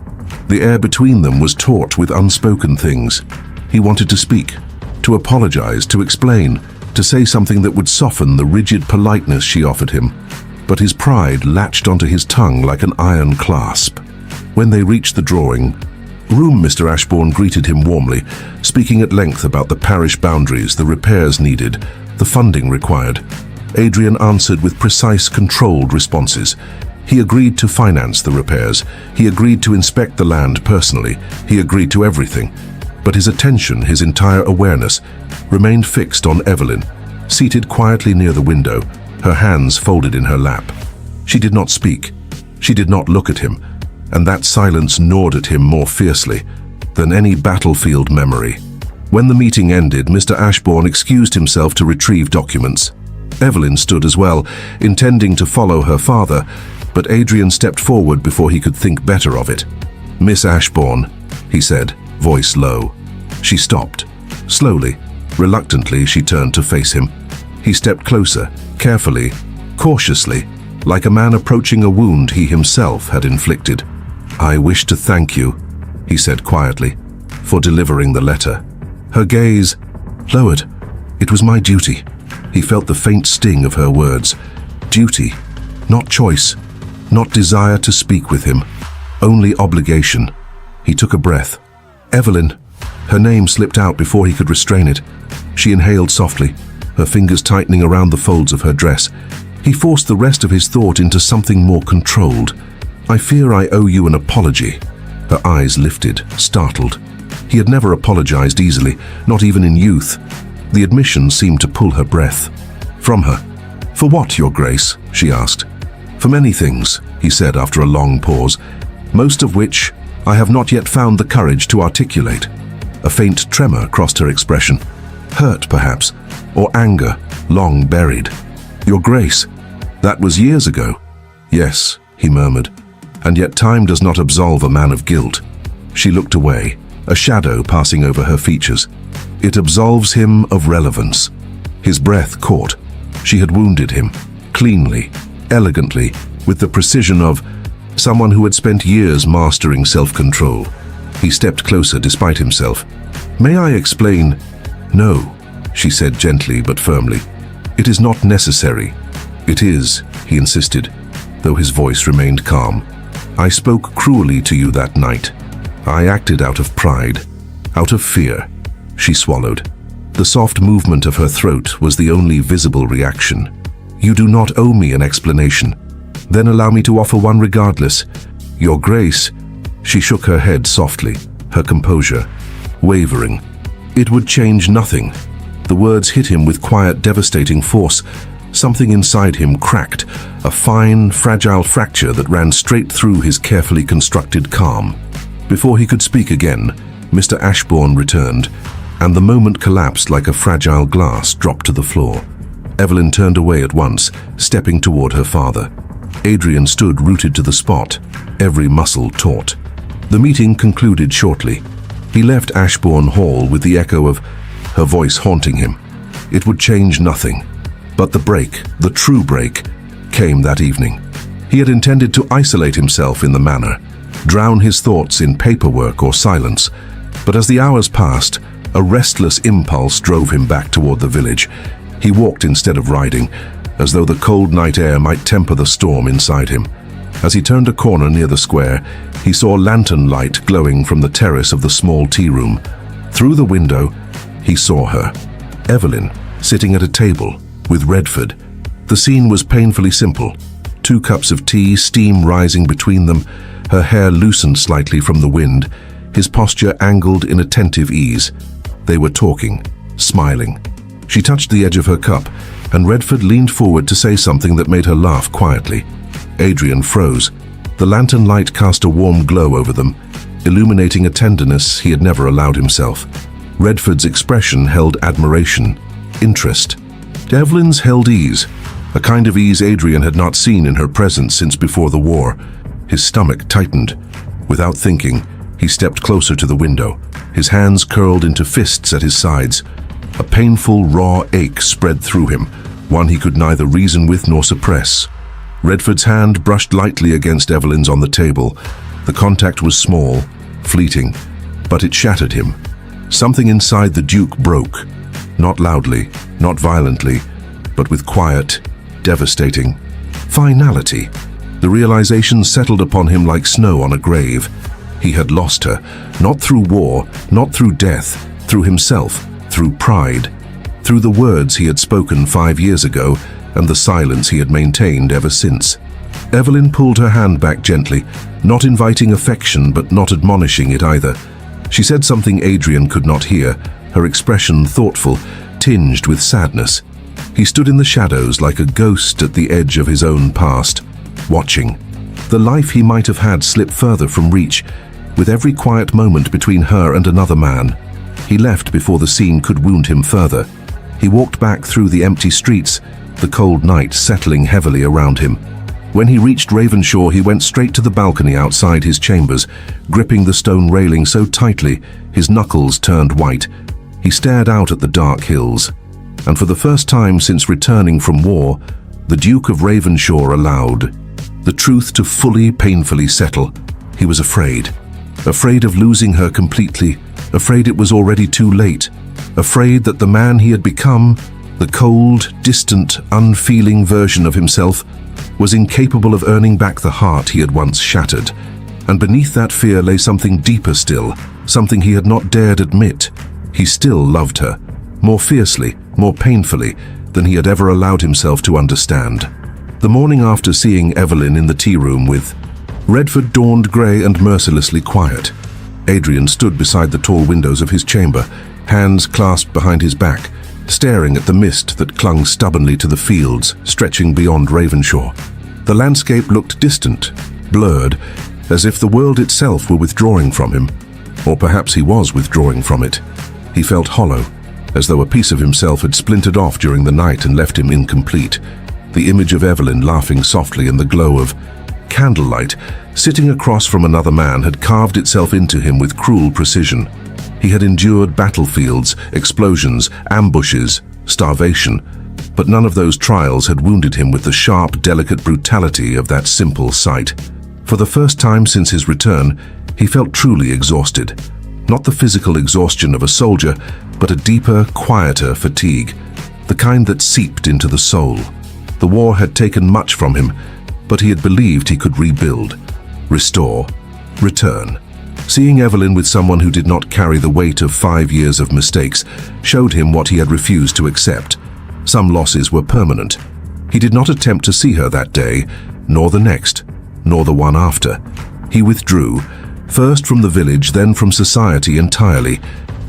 The air between them was taut with unspoken things. He wanted to speak, to apologize, to explain, to say something that would soften the rigid politeness she offered him. But his pride latched onto his tongue like an iron clasp. When they reached the drawing room, Mr. Ashbourne greeted him warmly, speaking at length about the parish boundaries, the repairs needed, the funding required. Adrian answered with precise, controlled responses. He agreed to finance the repairs. He agreed to inspect the land personally. He agreed to everything. But his attention, his entire awareness, remained fixed on Evelyn, seated quietly near the window, her hands folded in her lap. She did not speak. She did not look at him, and that silence gnawed at him more fiercely than any battlefield memory. When the meeting ended, Mr. Ashbourne excused himself to retrieve documents. Evelyn stood as well, intending to follow her father, but Adrian stepped forward before he could think better of it. "Miss Ashbourne," he said, voice low. She stopped. Slowly, reluctantly, she turned to face him. He stepped closer, carefully, cautiously, like a man approaching a wound he himself had inflicted. "I wish to thank you," he said quietly, "for delivering the letter." Her gaze lowered. "It was my duty." He felt the faint sting of her words. Duty, not choice, not desire to speak with him, only obligation. He took a breath. "Evelyn." Her name slipped out before he could restrain it. She inhaled softly, her fingers tightening around the folds of her dress. He forced the rest of his thought into something more controlled. "I fear I owe you an apology." Her eyes lifted, startled. He had never apologized easily, not even in youth. The admission seemed to pull her breath from her. "For what, Your Grace?" she asked. "For many things," he said after a long pause, "most of which I have not yet found the courage to articulate." A faint tremor crossed her expression. Hurt, perhaps, or anger, long buried. "Your Grace, that was years ago." "Yes," he murmured, "and yet time does not absolve a man of guilt." She looked away, a shadow passing over her features. "It absolves him of relevance." His breath caught. She had wounded him, cleanly, elegantly, with the precision of someone who had spent years mastering self-control. He stepped closer despite himself. "May I explain?" "No," she said gently but firmly. "It is not necessary." "It is," he insisted, though his voice remained calm. "I spoke cruelly to you that night. I acted out of pride, out of fear." She swallowed. The soft movement of her throat was the only visible reaction. "You do not owe me an explanation." "Then allow me to offer one regardless." "Your Grace." She shook her head softly, her composure wavering. "It would change nothing." The words hit him with quiet, devastating force. Something inside him cracked, a fine, fragile fracture that ran straight through his carefully constructed calm. Before he could speak again, Mr. Ashbourne returned, and the moment collapsed like a fragile glass dropped to the floor. Evelyn turned away at once, stepping toward her father. Adrian stood rooted to the spot, every muscle taut. The meeting concluded shortly. He left Ashbourne Hall with the echo of her voice haunting him. It would change nothing. But the break, the true break, came that evening. He had intended to isolate himself in the manor, drown his thoughts in paperwork or silence. But as the hours passed, a restless impulse drove him back toward the village. He walked instead of riding, as though the cold night air might temper the storm inside him. As he turned a corner near the square, he saw lantern light glowing from the terrace of the small tea room. Through the window, he saw her, Evelyn, sitting at a table with Redford. The scene was painfully simple. 2 cups of tea, steam rising between them, her hair loosened slightly from the wind, his posture angled in attentive ease. They were talking, smiling. She touched the edge of her cup, and Redford leaned forward to say something that made her laugh quietly. Adrian froze. The lantern light cast a warm glow over them, illuminating a tenderness he had never allowed himself. Redford's expression held admiration, interest. Evelyn's held ease, a kind of ease Adrian had not seen in her presence since before the war. His stomach tightened. Without thinking, he stepped closer to the window, his hands curled into fists at his sides. A painful, raw ache spread through him, one he could neither reason with nor suppress. Redford's hand brushed lightly against Evelyn's on the table. The contact was small, fleeting, but it shattered him. Something inside the Duke broke, not loudly, not violently, but with quiet, devastating finality. The realization settled upon him like snow on a grave. He had lost her, not through war, not through death, through himself, through pride, through the words he had spoken 5 years ago and the silence he had maintained ever since. Evelyn pulled her hand back gently, not inviting affection but not admonishing it either. She said something Adrian could not hear, her expression thoughtful, tinged with sadness. He stood in the shadows like a ghost at the edge of his own past, watching. The life he might have had slip further from reach, with every quiet moment between her and another man. He left before the scene could wound him further. He walked back through the empty streets, the cold night settling heavily around him. When he reached Ravenshaw, he went straight to the balcony outside his chambers, gripping the stone railing so tightly his knuckles turned white. He stared out at the dark hills, and for the first time since returning from war, the Duke of Ravenshaw allowed the truth to fully, painfully settle. He was afraid. Afraid of losing her completely, afraid it was already too late, afraid that the man he had become, the cold, distant, unfeeling version of himself, was incapable of earning back the heart he had once shattered. And beneath that fear lay something deeper still, something he had not dared admit. He still loved her, more fiercely, more painfully than he had ever allowed himself to understand. The morning after seeing Evelyn in the tea room with Redford dawned grey and mercilessly quiet. Adrian stood beside the tall windows of his chamber, hands clasped behind his back, staring at the mist that clung stubbornly to the fields stretching beyond Ravenshaw. The landscape looked distant, blurred, as if the world itself were withdrawing from him, or perhaps he was withdrawing from it. He felt hollow, as though a piece of himself had splintered off during the night and left him incomplete. The image of Evelyn laughing softly in the glow of candlelight, sitting across from another man, had carved itself into him with cruel precision. He had endured battlefields, explosions, ambushes, starvation, but none of those trials had wounded him with the sharp, delicate brutality of that simple sight. For the first time since his return, he felt truly exhausted. Not the physical exhaustion of a soldier, but a deeper, quieter fatigue. the kind that seeped into the soul. The war had taken much from him, but he had believed he could rebuild, restore, return. Seeing Evelyn with someone who did not carry the weight of 5 years of mistakes showed him what he had refused to accept. Some losses were permanent. He did not attempt to see her that day, nor the next, nor the one after. He withdrew, first from the village, then from society entirely.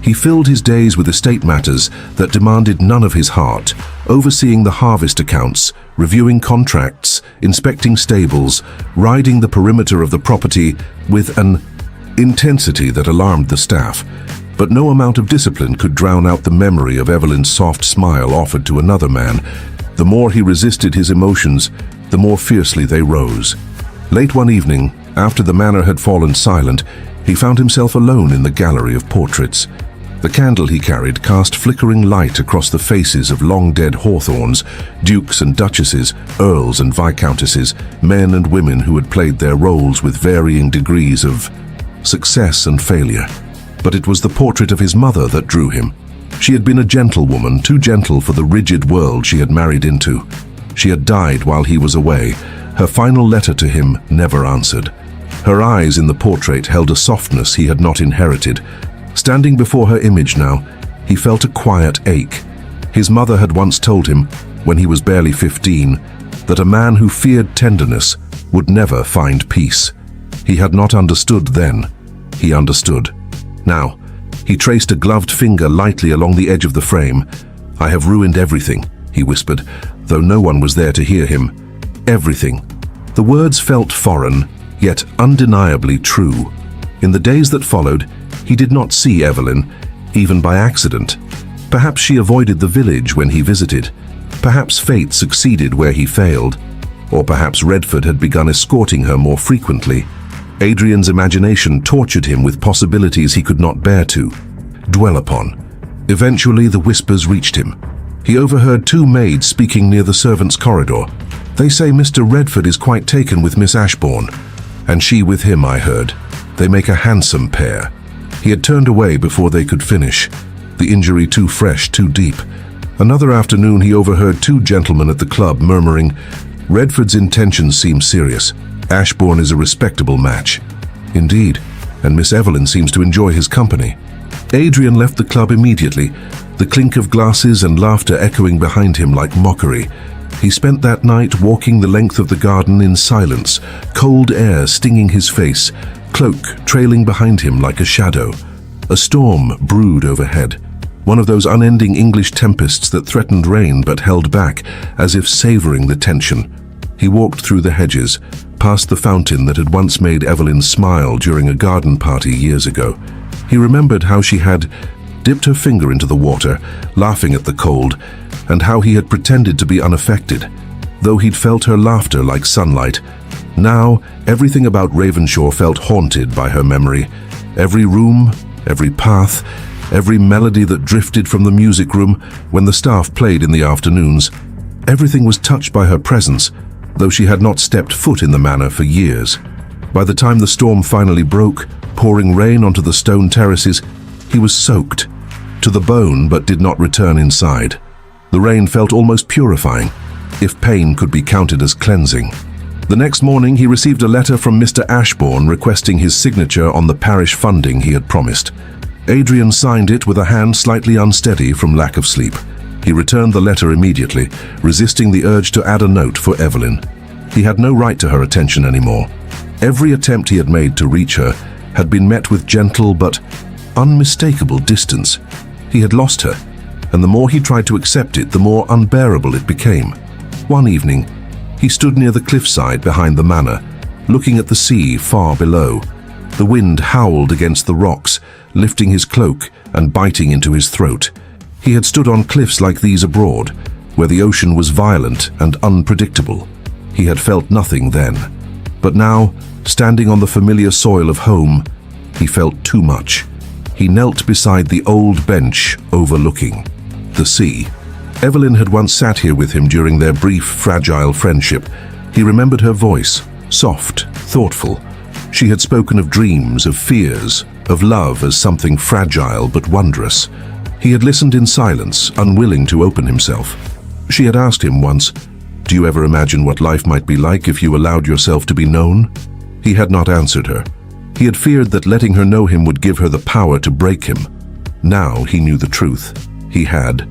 He filled his days with estate matters that demanded none of his heart, overseeing the harvest accounts, reviewing contracts, inspecting stables, riding the perimeter of the property with an intensity that alarmed the staff. But no amount of discipline could drown out the memory of Evelyn's soft smile offered to another man. The more he resisted his emotions, the more fiercely they rose. Late one evening, after the manor had fallen silent, he found himself alone in the gallery of portraits. The candle he carried cast flickering light across the faces of long-dead Hawthorns, dukes and duchesses, earls and viscountesses, men and women who had played their roles with varying degrees of success and failure. But it was the portrait of his mother that drew him. She had been a gentlewoman, too gentle for the rigid world she had married into. She had died while he was away. Her final letter to him never answered. Her eyes in the portrait held a softness he had not inherited. Standing before her image now, he felt a quiet ache. His mother had once told him, when he was barely 15, that a man who feared tenderness would never find peace. He had not understood then. He understood. Now, he traced a gloved finger lightly along the edge of the frame. "I have ruined everything," he whispered, though no one was there to hear him. Everything. The words felt foreign, yet undeniably true. In the days that followed, he did not see Evelyn, even by accident. Perhaps she avoided the village when he visited. Perhaps fate succeeded where he failed. Or perhaps Redford had begun escorting her more frequently. Adrian's imagination tortured him with possibilities he could not bear to dwell upon. Eventually, the whispers reached him. He overheard 2 maids speaking near the servants' corridor. "They say Mr. Redford is quite taken with Miss Ashbourne, and she with him, I heard. They make a handsome pair." He had turned away before they could finish, the injury too fresh, too deep. Another afternoon, he overheard 2 gentlemen at the club murmuring, "Redford's intentions seem serious. Ashbourne is a respectable match." Indeed, and Miss Evelyn seems to enjoy his company. Adrian left the club immediately, the clink of glasses and laughter echoing behind him like mockery. He spent that night walking the length of the garden in silence, cold air stinging his face, cloak trailing behind him like a shadow. A storm brewed overhead, one of those unending English tempests that threatened rain but held back, as if savoring the tension. He walked through the hedges, past the fountain that had once made Evelyn smile during a garden party years ago. He remembered how she had dipped her finger into the water, laughing at the cold, and how he had pretended to be unaffected, though he'd felt her laughter like sunlight. Now, everything about Ravenshaw felt haunted by her memory. Every room, every path, every melody that drifted from the music room when the staff played in the afternoons. Everything was touched by her presence, though she had not stepped foot in the manor for years. By the time the storm finally broke, pouring rain onto the stone terraces, he was soaked to the bone but did not return inside. The rain felt almost purifying, if pain could be counted as cleansing. The next morning, he received a letter from Mr. Ashbourne requesting his signature on the parish funding he had promised. Adrian signed it with a hand slightly unsteady from lack of sleep. He returned the letter immediately, resisting the urge to add a note for Evelyn. He had no right to her attention anymore. Every attempt he had made to reach her had been met with gentle but unmistakable distance. He had lost her, and the more he tried to accept it, the more unbearable it became. One evening, he stood near the cliffside behind the manor, looking at the sea far below. The wind howled against the rocks, lifting his cloak and biting into his throat. He had stood on cliffs like these abroad, where the ocean was violent and unpredictable. He had felt nothing then. But now, standing on the familiar soil of home, he felt too much. He knelt beside the old bench overlooking the sea. Evelyn had once sat here with him during their brief, fragile friendship. He remembered her voice, soft, thoughtful. She had spoken of dreams, of fears, of love as something fragile but wondrous. He had listened in silence, unwilling to open himself. She had asked him once, "Do you ever imagine what life might be like if you allowed yourself to be known?" He had not answered her. He had feared that letting her know him would give her the power to break him. Now he knew the truth. He had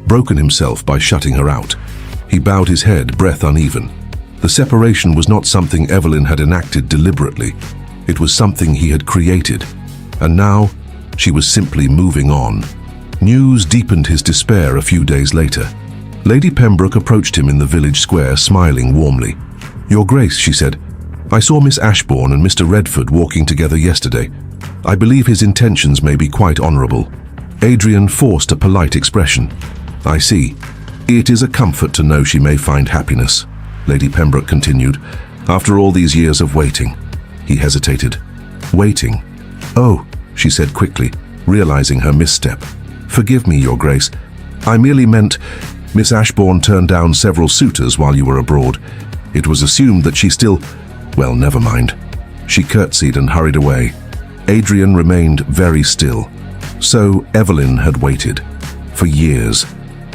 broken himself by shutting her out. He bowed his head, breath uneven. The separation was not something Evelyn had enacted deliberately. It was something he had created. And now, she was simply moving on. News deepened his despair a few days later. Lady Pembroke approached him in the village square, smiling warmly. "Your Grace," she said, "I saw Miss Ashbourne and Mr. Redford walking together yesterday. I believe his intentions may be quite honourable." Adrian forced a polite expression. "I see. It is a comfort to know she may find happiness," Lady Pembroke continued, "after all these years of waiting." He hesitated. "Waiting? Oh," she said quickly, realizing her misstep. "Forgive me, Your Grace. I merely meant Miss Ashbourne turned down several suitors while you were abroad. It was assumed that she still... Well, never mind." She curtsied and hurried away. Adrian remained very still. So Evelyn had waited. For years.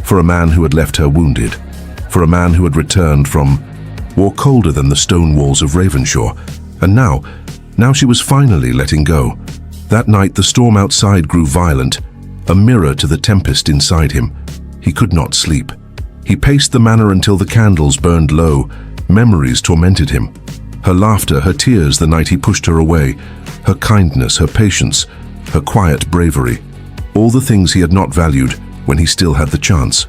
For a man who had left her wounded. For a man who had returned from war colder than the stone walls of Ravenshaw. And now she was finally letting go. That night the storm outside grew violent, a mirror to the tempest inside him. He could not sleep. He paced the manor until the candles burned low. Memories tormented him. Her laughter, her tears the night he pushed her away, her kindness, her patience, her quiet bravery. All the things he had not valued when he still had the chance.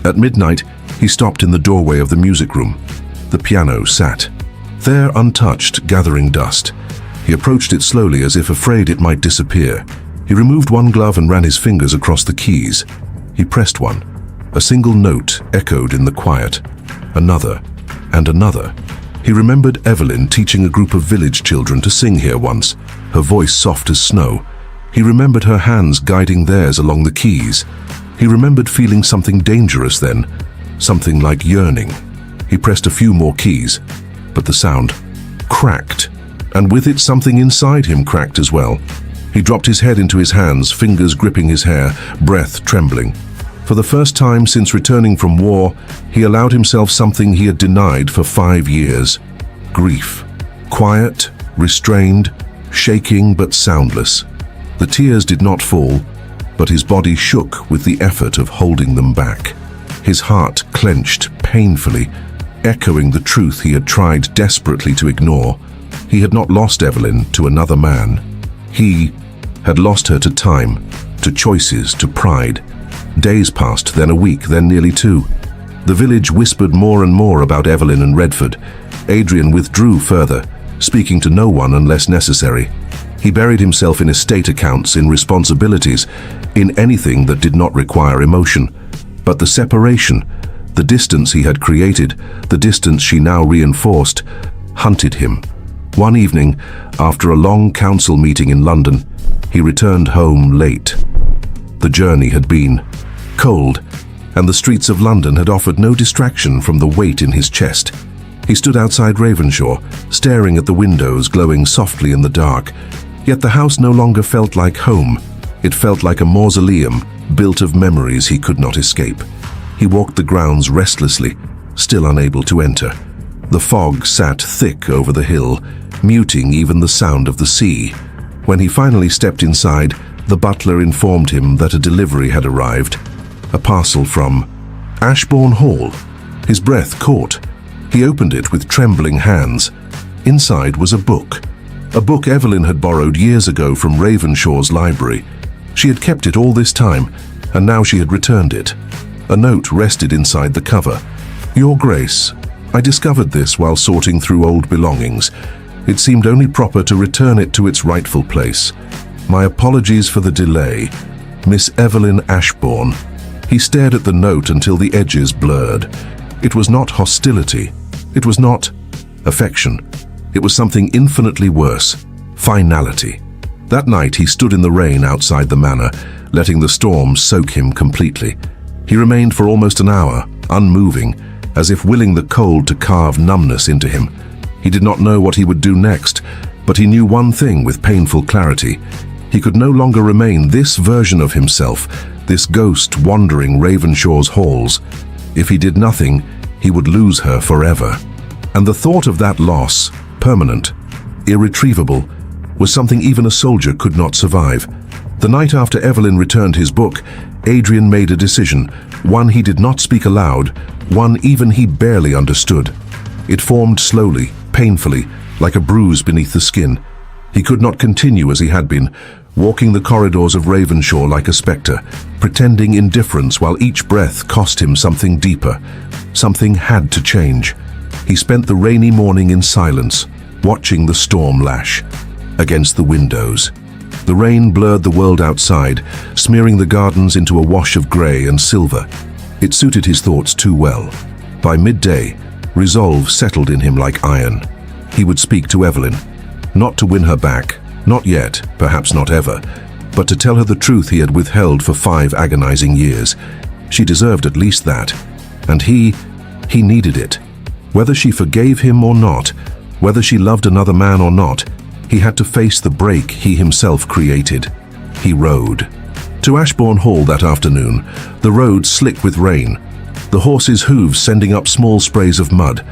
At midnight, he stopped in the doorway of the music room. The piano sat there, untouched, gathering dust. He approached it slowly, as if afraid it might disappear. He removed one glove and ran his fingers across the keys. He pressed one. A single note echoed in the quiet. Another, and another. He remembered Evelyn teaching a group of village children to sing here once, her voice soft as snow. He remembered her hands guiding theirs along the keys. He remembered feeling something dangerous then, something like yearning. He pressed a few more keys, but the sound cracked, and with it something inside him cracked as well. He dropped his head into his hands, fingers gripping his hair, breath trembling. For the first time since returning from war, he allowed himself something he had denied for 5 years. Grief. Quiet, restrained, shaking but soundless. The tears did not fall, but his body shook with the effort of holding them back. His heart clenched painfully, echoing the truth he had tried desperately to ignore. He had not lost Evelyn to another man. He had lost her to time, to choices, to pride. Days passed, then a week, then nearly 2. The village whispered more and more about Evelyn and Redford. Adrian withdrew further, speaking to no one unless necessary. He buried himself in estate accounts, in responsibilities, in anything that did not require emotion. But the separation, the distance he had created, the distance she now reinforced, hunted him. One evening, after a long council meeting in London, he returned home late. The journey had been cold, and the streets of London had offered no distraction from the weight in his chest. He stood outside Ravenshaw, staring at the windows glowing softly in the dark. Yet the house no longer felt like home. It felt like a mausoleum, built of memories he could not escape. He walked the grounds restlessly, still unable to enter. The fog sat thick over the hill, muting even the sound of the sea. When he finally stepped inside, the butler informed him that a delivery had arrived. A parcel from Ashbourne Hall. His breath caught. He opened it with trembling hands. Inside was a book Evelyn had borrowed years ago from Ravenshaw's library. She had kept it all this time, and now she had returned it. A note rested inside the cover. "Your Grace, I discovered this while sorting through old belongings. It seemed only proper to return it to its rightful place. My apologies for the delay. Miss Evelyn Ashbourne." He stared at the note until the edges blurred. It was not hostility. It was not affection. It was something infinitely worse. Finality. That night he stood in the rain outside the manor, letting the storm soak him completely. He remained for almost an hour, unmoving, as if willing the cold to carve numbness into him. He did not know what he would do next, but he knew one thing with painful clarity. He could no longer remain this version of himself, this ghost wandering Ravenshaw's halls. If he did nothing, he would lose her forever. And the thought of that loss, permanent, irretrievable, was something even a soldier could not survive. The night after Evelyn returned his book, Adrian made a decision, one he did not speak aloud, one even he barely understood. It formed slowly, painfully, like a bruise beneath the skin. He could not continue as he had been, walking the corridors of Ravenshaw like a spectre, pretending indifference while each breath cost him something deeper. Something had to change. He spent the rainy morning in silence, watching the storm lash against the windows. The rain blurred the world outside, smearing the gardens into a wash of grey and silver. It suited his thoughts too well. By midday, resolve settled in him like iron. He would speak to Evelyn, not to win her back, not yet, perhaps not ever, but to tell her the truth he had withheld for 5 agonizing years. She deserved at least that, and he needed it. Whether she forgave him or not, whether she loved another man or not, he had to face the break he himself created. He rode to Ashbourne Hall that afternoon, the road slick with rain, the horse's hooves sending up small sprays of mud.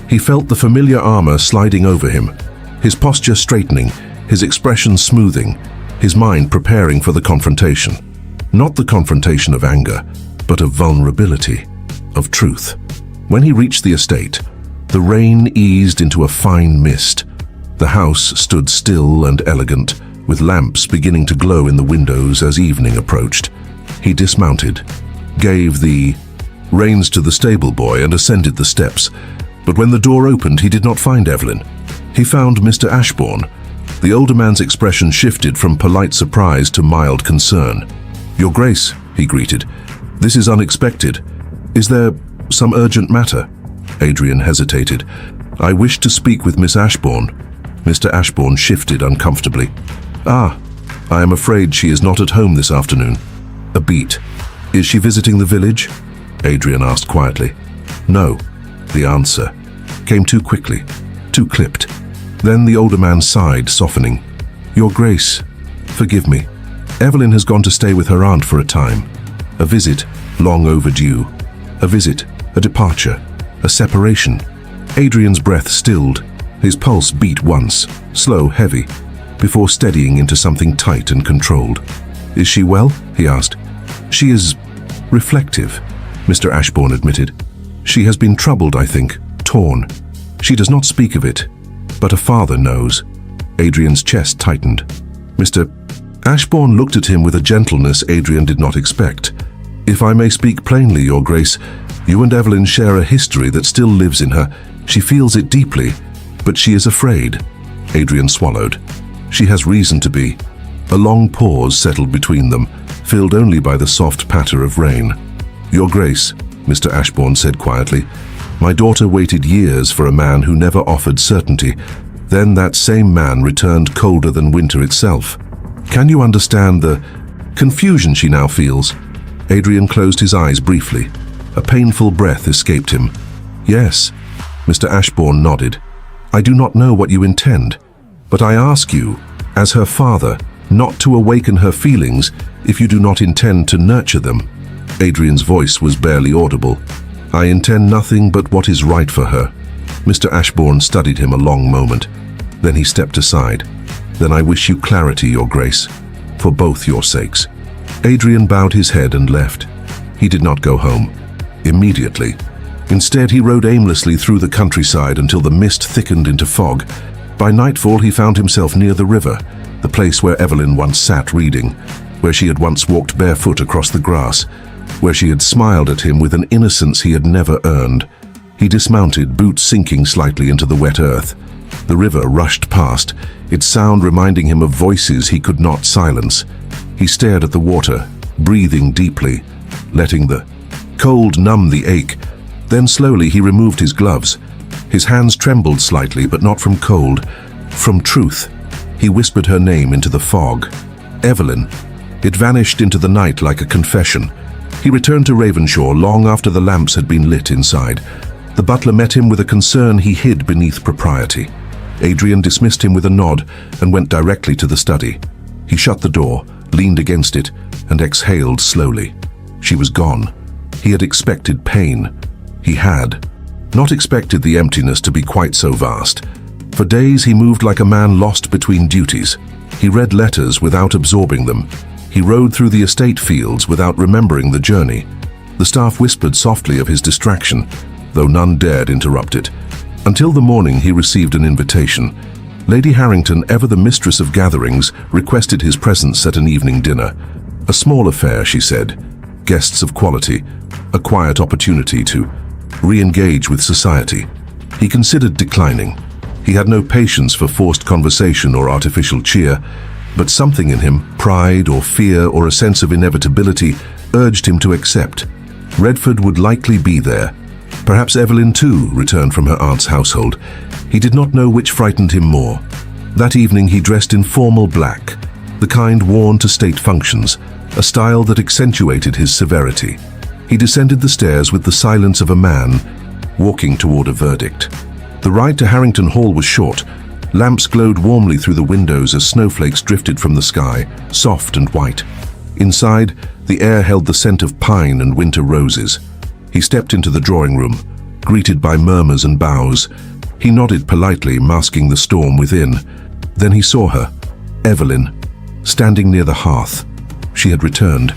He felt the familiar armor sliding over him, his posture straightening, his expression smoothing, his mind preparing for the confrontation. Not the confrontation of anger, but of vulnerability, of truth. When he reached the estate, the rain eased into a fine mist. The house stood still and elegant, with lamps beginning to glow in the windows as evening approached. He dismounted, gave the reins to the stable boy and ascended the steps. But when the door opened, he did not find Evelyn. He found Mr. Ashbourne. The older man's expression shifted from polite surprise to mild concern. "Your Grace," he greeted, "this is unexpected. Is there some urgent matter?" Adrian hesitated. "I wish to speak with Miss Ashbourne." Mr. Ashbourne shifted uncomfortably. "Ah, I am afraid she is not at home this afternoon." A beat. "Is she visiting the village?" Adrian asked quietly. "No." The answer came too quickly, too clipped. Then the older man sighed, softening. "Your Grace, forgive me. Evelyn has gone to stay with her aunt for a time. A visit, long overdue. A visit, a departure, a separation." Adrian's breath stilled. His pulse beat once, slow, heavy, before steadying into something tight and controlled. "Is she well?" he asked. "She is reflective," Mr. Ashbourne admitted. "She has been troubled, I think, torn. She does not speak of it, but a father knows." Adrian's chest tightened. Mr. Ashbourne looked at him with a gentleness Adrian did not expect. "If I may speak plainly, Your Grace, you and Evelyn share a history that still lives in her. She feels it deeply, but she is afraid." Adrian swallowed. "She has reason to be." A long pause settled between them, filled only by the soft patter of rain. "Your Grace," Mr. Ashbourne said quietly, "my daughter waited years for a man who never offered certainty. Then that same man returned colder than winter itself. Can you understand the confusion she now feels?" Adrian closed his eyes briefly. A painful breath escaped him. "Yes," Mr. Ashbourne nodded. "I do not know what you intend, but I ask you, as her father, not to awaken her feelings if you do not intend to nurture them." Adrian's voice was barely audible. "I intend nothing but what is right for her." Mr. Ashbourne studied him a long moment. Then he stepped aside. "Then I wish you clarity, Your Grace, for both your sakes." Adrian bowed his head and left. He did not go home immediately. Instead, he rode aimlessly through the countryside until the mist thickened into fog. By nightfall, he found himself near the river, the place where Evelyn once sat reading, where she had once walked barefoot across the grass, where she had smiled at him with an innocence he had never earned. He dismounted, boots sinking slightly into the wet earth. The river rushed past, its sound reminding him of voices he could not silence. He stared at the water, breathing deeply, letting the cold numb the ache. Then slowly he removed his gloves. His hands trembled slightly, but not from cold, from truth. He whispered her name into the fog. Evelyn. It vanished into the night like a confession. He returned to Ravenshaw long after the lamps had been lit inside. The butler met him with a concern he hid beneath propriety. Adrian dismissed him with a nod and went directly to the study. He shut the door, leaned against it, and exhaled slowly. She was gone. He had expected pain. He had not expected the emptiness to be quite so vast. For days he moved like a man lost between duties. He read letters without absorbing them. He rode through the estate fields without remembering the journey. The staff whispered softly of his distraction, though none dared interrupt it. Until the morning he received an invitation. Lady Harrington, ever the mistress of gatherings, requested his presence at an evening dinner. A small affair, she said. Guests of quality. A quiet opportunity to re-engage with society. He considered declining. He had no patience for forced conversation or artificial cheer, but something in him, pride or fear or a sense of inevitability, urged him to accept. Redford would likely be there. Perhaps Evelyn too returned from her aunt's household. He did not know which frightened him more. That evening he dressed in formal black, the kind worn to state functions, a style that accentuated his severity. He descended the stairs with the silence of a man walking toward a verdict. The ride to Harrington Hall was short. Lamps glowed warmly through the windows as snowflakes drifted from the sky, soft and white. Inside, the air held the scent of pine and winter roses. He stepped into the drawing room, greeted by murmurs and bows. He nodded politely, masking the storm within. Then he saw her, Evelyn, standing near the hearth. She had returned.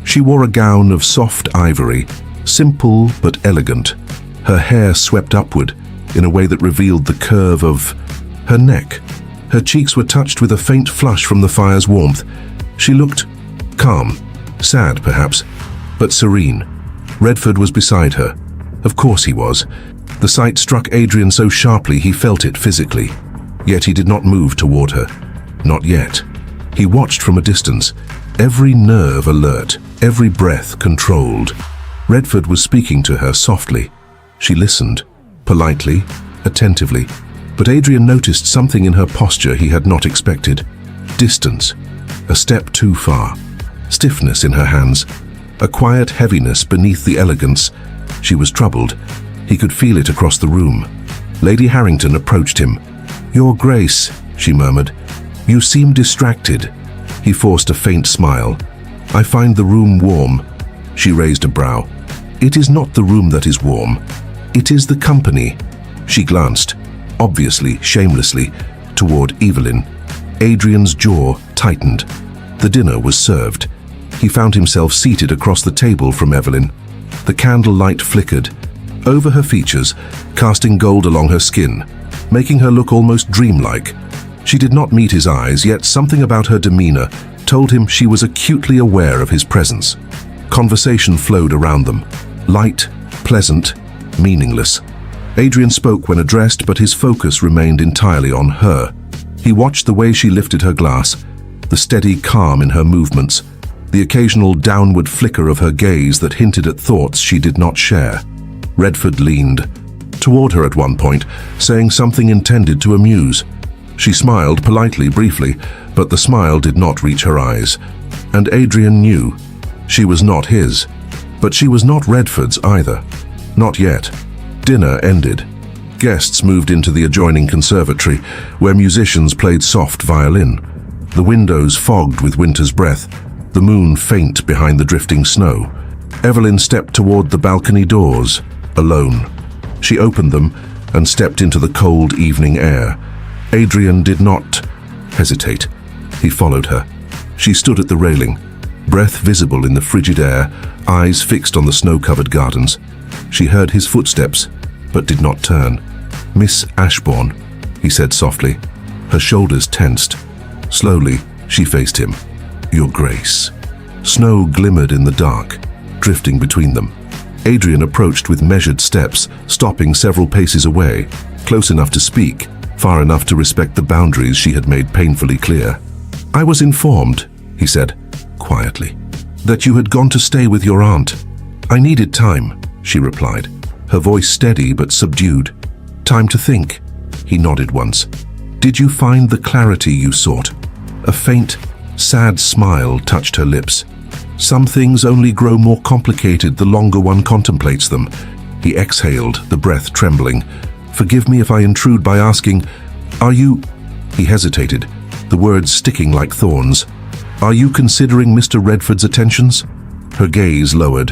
She wore a gown of soft ivory, simple but elegant. Her hair swept upward in a way that revealed the curve of her neck. Her cheeks were touched with a faint flush from the fire's warmth. She looked calm, sad perhaps, but serene. Redford was beside her. Of course he was. The sight struck Adrian so sharply he felt it physically. Yet he did not move toward her. Not yet. He watched from a distance, every nerve alert, every breath controlled. Redford was speaking to her softly. She listened, politely, attentively, but Adrian noticed something in her posture he had not expected. Distance, a step too far. Stiffness in her hands, a quiet heaviness beneath the elegance. She was troubled. He could feel it across the room. Lady Harrington approached him. "Your Grace," she murmured, "you seem distracted." He forced a faint smile. "I find the room warm." She raised a brow. "It is not the room that is warm. It is the company." She glanced, obviously shamelessly, toward Evelyn. Adrian's jaw tightened. The dinner was served. He found himself seated across the table from Evelyn. The candlelight flickered over her features, casting gold along her skin, making her look almost dreamlike. She did not meet his eyes, yet something about her demeanor told him she was acutely aware of his presence. Conversation flowed around them, light, pleasant, meaningless. Adrian spoke when addressed, but his focus remained entirely on her. He watched the way she lifted her glass, the steady calm in her movements, the occasional downward flicker of her gaze that hinted at thoughts she did not share. Redford leaned toward her at one point, saying something intended to amuse. She smiled politely, briefly, but the smile did not reach her eyes. And Adrian knew. She was not his. But she was not Redford's either. Not yet. Dinner ended. Guests moved into the adjoining conservatory, where musicians played soft violin. The windows fogged with winter's breath, the moon faint behind the drifting snow. Evelyn stepped toward the balcony doors, alone. She opened them and stepped into the cold evening air. Adrian did not hesitate. He followed her. She stood at the railing, breath visible in the frigid air, eyes fixed on the snow-covered gardens. She heard his footsteps, but did not turn. "Miss Ashbourne," he said softly. Her shoulders tensed. Slowly, she faced him. "Your Grace." Snow glimmered in the dark, drifting between them. Adrian approached with measured steps, stopping several paces away, close enough to speak, far enough to respect the boundaries she had made painfully clear. "I was informed," he said, quietly, "that you had gone to stay with your aunt." "I needed time," she replied, her voice steady but subdued. "Time to think." He nodded once. "Did you find the clarity you sought?" A faint, sad smile touched her lips. "Some things only grow more complicated the longer one contemplates them." He exhaled, the breath trembling. "Forgive me if I intrude by asking, are you—" He hesitated, the words sticking like thorns. Are you considering Mr. Redford's attentions? Her gaze lowered.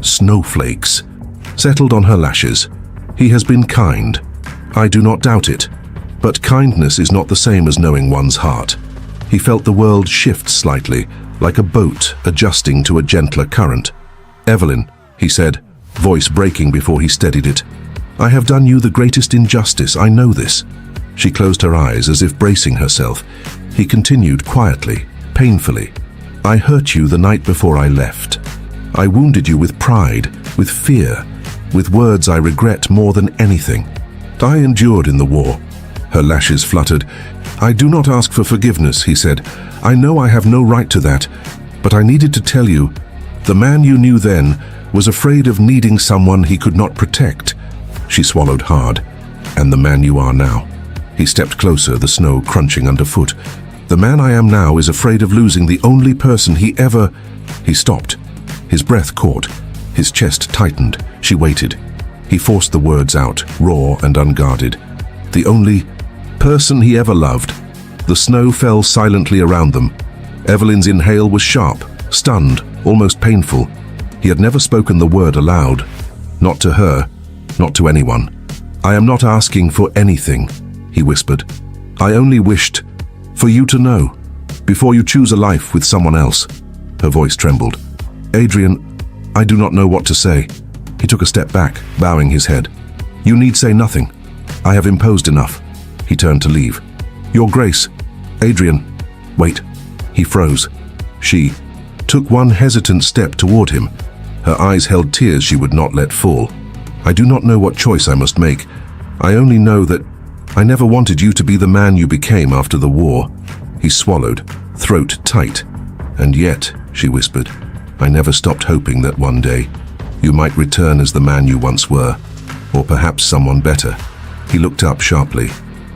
Snowflakes settled on her lashes. He has been kind. I do not doubt it. But kindness is not the same as knowing one's heart. He felt the world shift slightly, like a boat adjusting to a gentler current. Evelyn, he said, voice breaking before he steadied it. I have done you the greatest injustice, I know this. She closed her eyes as if bracing herself. He continued quietly, painfully. I hurt you the night before I left. I wounded you with pride, with fear, with words I regret more than anything. I endured in the war. Her lashes fluttered. I do not ask for forgiveness, he said. I know I have no right to that, but I needed to tell you, the man you knew then was afraid of needing someone he could not protect. She swallowed hard. And the man you are now. He stepped closer, the snow crunching underfoot. The man I am now is afraid of losing the only person he ever... He stopped. His breath caught. His chest tightened. She waited. He forced the words out, raw and unguarded. The only person he ever loved. The snow fell silently around them. Evelyn's inhale was sharp, stunned, almost painful. He had never spoken the word aloud. Not to her, not to anyone. I am not asking for anything, he whispered. I only wished for you to know, before you choose a life with someone else. Her voice trembled. Adrian, I do not know what to say. He took a step back, bowing his head. You need say nothing. I have imposed enough. He turned to leave. Your Grace. Adrian. Wait. He froze. She took one hesitant step toward him. Her eyes held tears she would not let fall. I do not know what choice I must make. I only know that I never wanted you to be the man you became after the war. He swallowed, throat tight. And yet, she whispered, I never stopped hoping that one day you might return as the man you once were, or perhaps someone better. He looked up sharply.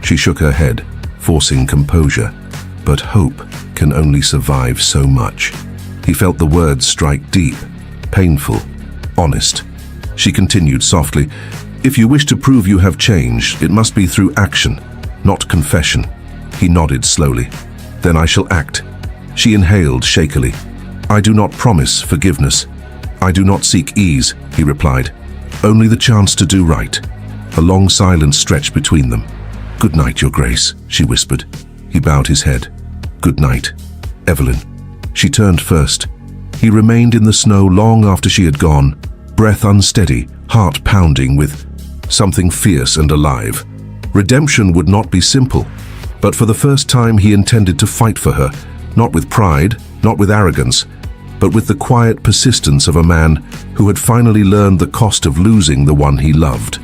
She shook her head, forcing composure. But hope can only survive so much. He felt the words strike deep, painful, honest. She continued softly, If you wish to prove you have changed, it must be through action, not confession. He nodded slowly. Then I shall act. She inhaled shakily. I do not promise forgiveness. I do not seek ease, he replied. Only the chance to do right. A long silence stretched between them. Good night, Your Grace, she whispered. He bowed his head. Good night, Evelyn. She turned first. He remained in the snow long after she had gone, breath unsteady, heart pounding with something fierce and alive. Redemption would not be simple, but for the first time he intended to fight for her, not with pride, not with arrogance, but with the quiet persistence of a man who had finally learned the cost of losing the one he loved.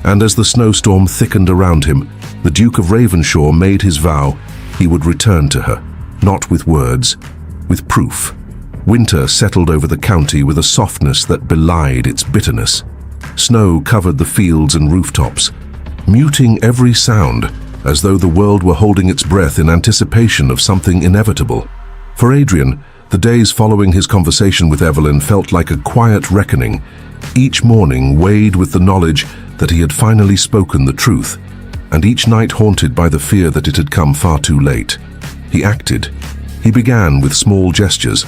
And as the snowstorm thickened around him, the Duke of Ravenshaw made his vow he would return to her, not with words, with proof. Winter settled over the county with a softness that belied its bitterness. Snow covered the fields and rooftops, muting every sound, as though the world were holding its breath in anticipation of something inevitable. For Adrian, the days following his conversation with Evelyn felt like a quiet reckoning, each morning weighed with the knowledge that he had finally spoken the truth, and each night haunted by the fear that it had come far too late. He acted. He began with small gestures,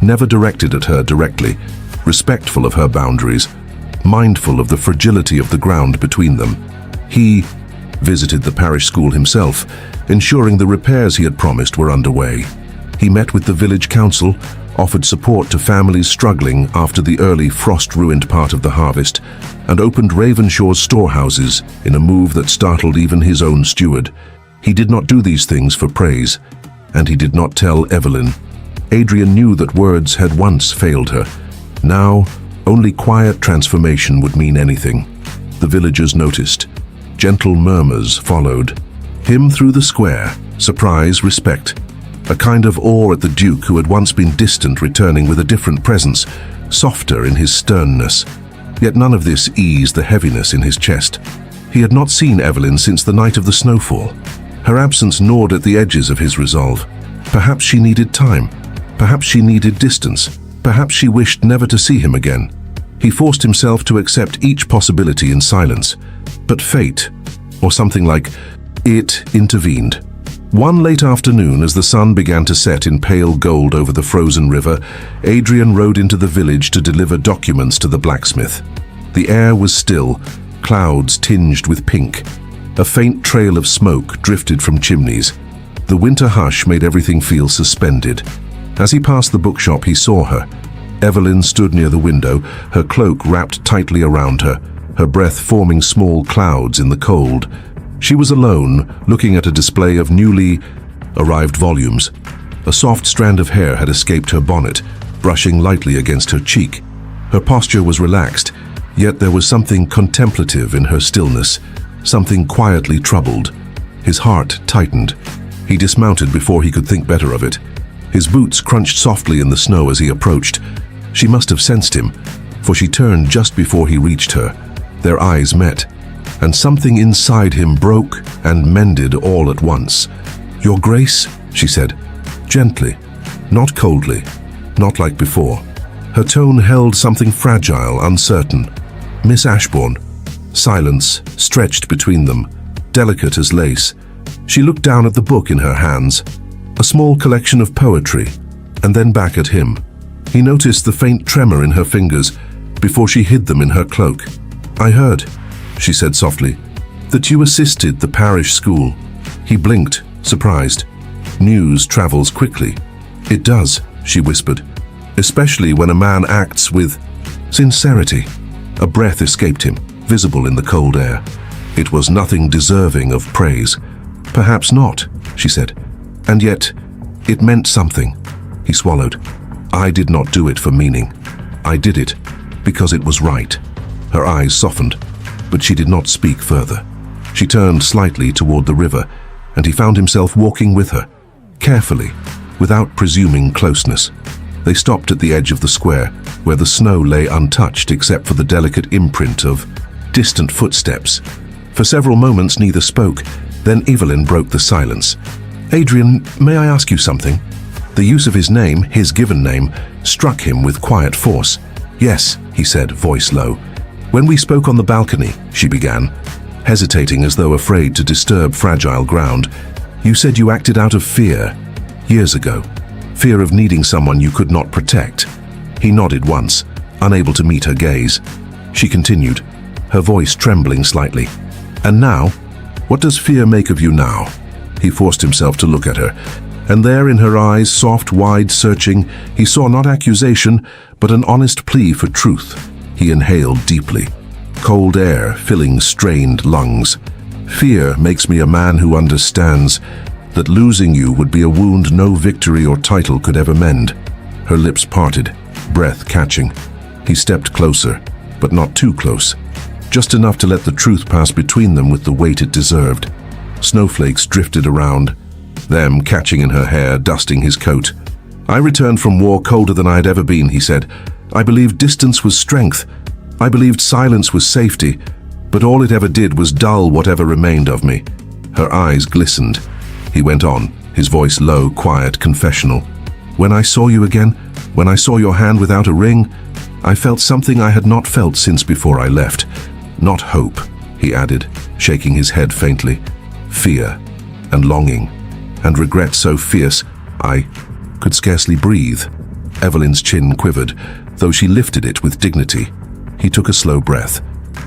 never directed at her directly, respectful of her boundaries, mindful of the fragility of the ground between them. He visited the parish school himself, ensuring the repairs he had promised were underway. He met with the village council, offered support to families struggling after the early frost-ruined part of the harvest, and opened Ravenshaw's storehouses in a move that startled even his own steward. He did not do these things for praise, and he did not tell Evelyn. Adrian knew that words had once failed her. Now, only quiet transformation would mean anything. The villagers noticed. Gentle murmurs followed. Him through the square, surprise, respect. A kind of awe at the Duke who had once been distant returning with a different presence, softer in his sternness. Yet none of this eased the heaviness in his chest. He had not seen Evelyn since the night of the snowfall. Her absence gnawed at the edges of his resolve. Perhaps she needed time. Perhaps she needed distance. Perhaps she wished never to see him again. He forced himself to accept each possibility in silence. But fate, or something like it, intervened. One late afternoon, as the sun began to set in pale gold over the frozen river, Adrian rode into the village to deliver documents to the blacksmith. The air was still, clouds tinged with pink. A faint trail of smoke drifted from chimneys. The winter hush made everything feel suspended. As he passed the bookshop, he saw her. Evelyn stood near the window, her cloak wrapped tightly around her, her breath forming small clouds in the cold. She was alone, looking at a display of newly arrived volumes. A soft strand of hair had escaped her bonnet, brushing lightly against her cheek. Her posture was relaxed, yet there was something contemplative in her stillness, something quietly troubled. His heart tightened. He dismounted before he could think better of it. His boots crunched softly in the snow as he approached. She must have sensed him, for she turned just before he reached her. Their eyes met, and something inside him broke and mended all at once. "Your Grace," she said, gently, not coldly, not like before. Her tone held something fragile, uncertain. "Miss Ashbourne." Silence stretched between them, delicate as lace. She looked down at the book in her hands, a small collection of poetry, and then back at him. He noticed the faint tremor in her fingers before she hid them in her cloak. "I heard," she said softly, "that you assisted the parish school." He blinked, surprised. "News travels quickly." "It does," she whispered, "especially when a man acts with sincerity." A breath escaped him, visible in the cold air. It was nothing deserving of praise. "Perhaps not," she said, "and yet it meant something." He swallowed. "I did not do it for meaning. I did it because it was right." Her eyes softened, but she did not speak further. She turned slightly toward the river, and he found himself walking with her, carefully, without presuming closeness. They stopped at the edge of the square, where the snow lay untouched except for the delicate imprint of distant footsteps. For several moments neither spoke, then Evelyn broke the silence. "Adrian, may I ask you something?" The use of his name, his given name, struck him with quiet force. "Yes," he said, voice low. "When we spoke on the balcony," she began, hesitating as though afraid to disturb fragile ground, "you said you acted out of fear, years ago. Fear of needing someone you could not protect." He nodded once, unable to meet her gaze. She continued, her voice trembling slightly. "And now? What does fear make of you now?" He forced himself to look at her, and there in her eyes, soft, wide, searching, he saw not accusation, but an honest plea for truth. He inhaled deeply, cold air filling strained lungs. "Fear makes me a man who understands that losing you would be a wound no victory or title could ever mend." Her lips parted, breath catching. He stepped closer, but not too close, just enough to let the truth pass between them with the weight it deserved. Snowflakes drifted around, them catching in her hair, dusting his coat. "I returned from war colder than I had ever been," he said. "I believed distance was strength. I believed silence was safety, but all it ever did was dull whatever remained of me." Her eyes glistened. He went on, his voice low, quiet, confessional. "When I saw you again, when I saw your hand without a ring, I felt something I had not felt since before I left. Not hope," he added, shaking his head faintly. "Fear, and longing, and regret so fierce, I could scarcely breathe." Evelyn's chin quivered, though she lifted it with dignity. He took a slow breath.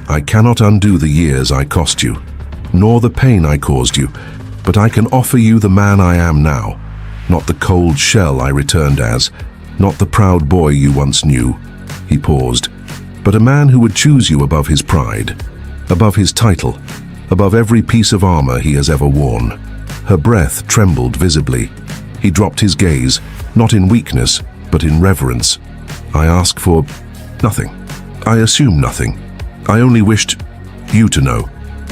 "I cannot undo the years I cost you, nor the pain I caused you, but I can offer you the man I am now, not the cold shell I returned as, not the proud boy you once knew." He paused. "But a man who would choose you above his pride, above his title, above every piece of armor he has ever worn." Her breath trembled visibly. He dropped his gaze, not in weakness, but in reverence. "I ask for nothing. I assume nothing. I only wished you to know."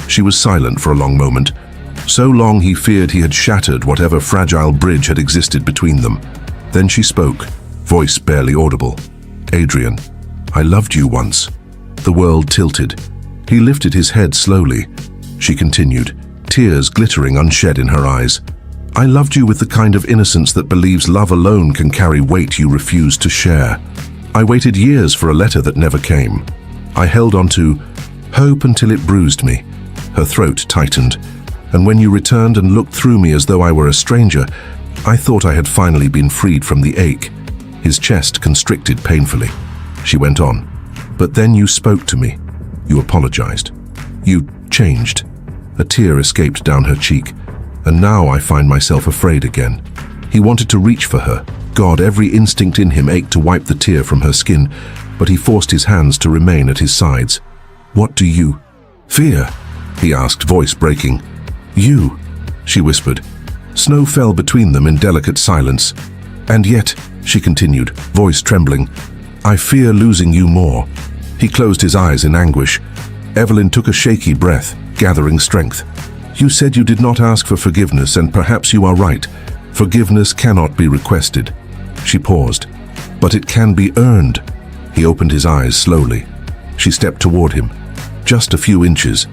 She was silent for a long moment. So long he feared he had shattered whatever fragile bridge had existed between them. Then she spoke, voice barely audible. "Adrian, I loved you once." The world tilted. He lifted his head slowly. She continued, tears glittering unshed in her eyes. "I loved you with the kind of innocence that believes love alone can carry weight you refuse to share. I waited years for a letter that never came. I held on to hope until it bruised me." Her throat tightened. and when you returned and looked through me as though I were a stranger, I thought I had finally been freed from the ache." His chest constricted painfully. She went on, "But then you spoke to me. You apologized. You changed." A tear escaped down her cheek. "And now I find myself afraid again." He wanted to reach for her. God, every instinct in him ached to wipe the tear from her skin, but he forced his hands to remain at his sides. "What do you fear?" he asked, voice breaking. "You," she whispered. Snow fell between them in delicate silence. "And yet," she continued, voice trembling, "I fear losing you more." He closed his eyes in anguish. Evelyn took a shaky breath, gathering strength. "You said you did not ask for forgiveness, and perhaps you are right. Forgiveness cannot be requested." She paused. "But it can be earned." He opened his eyes slowly. She stepped toward him, just a few inches,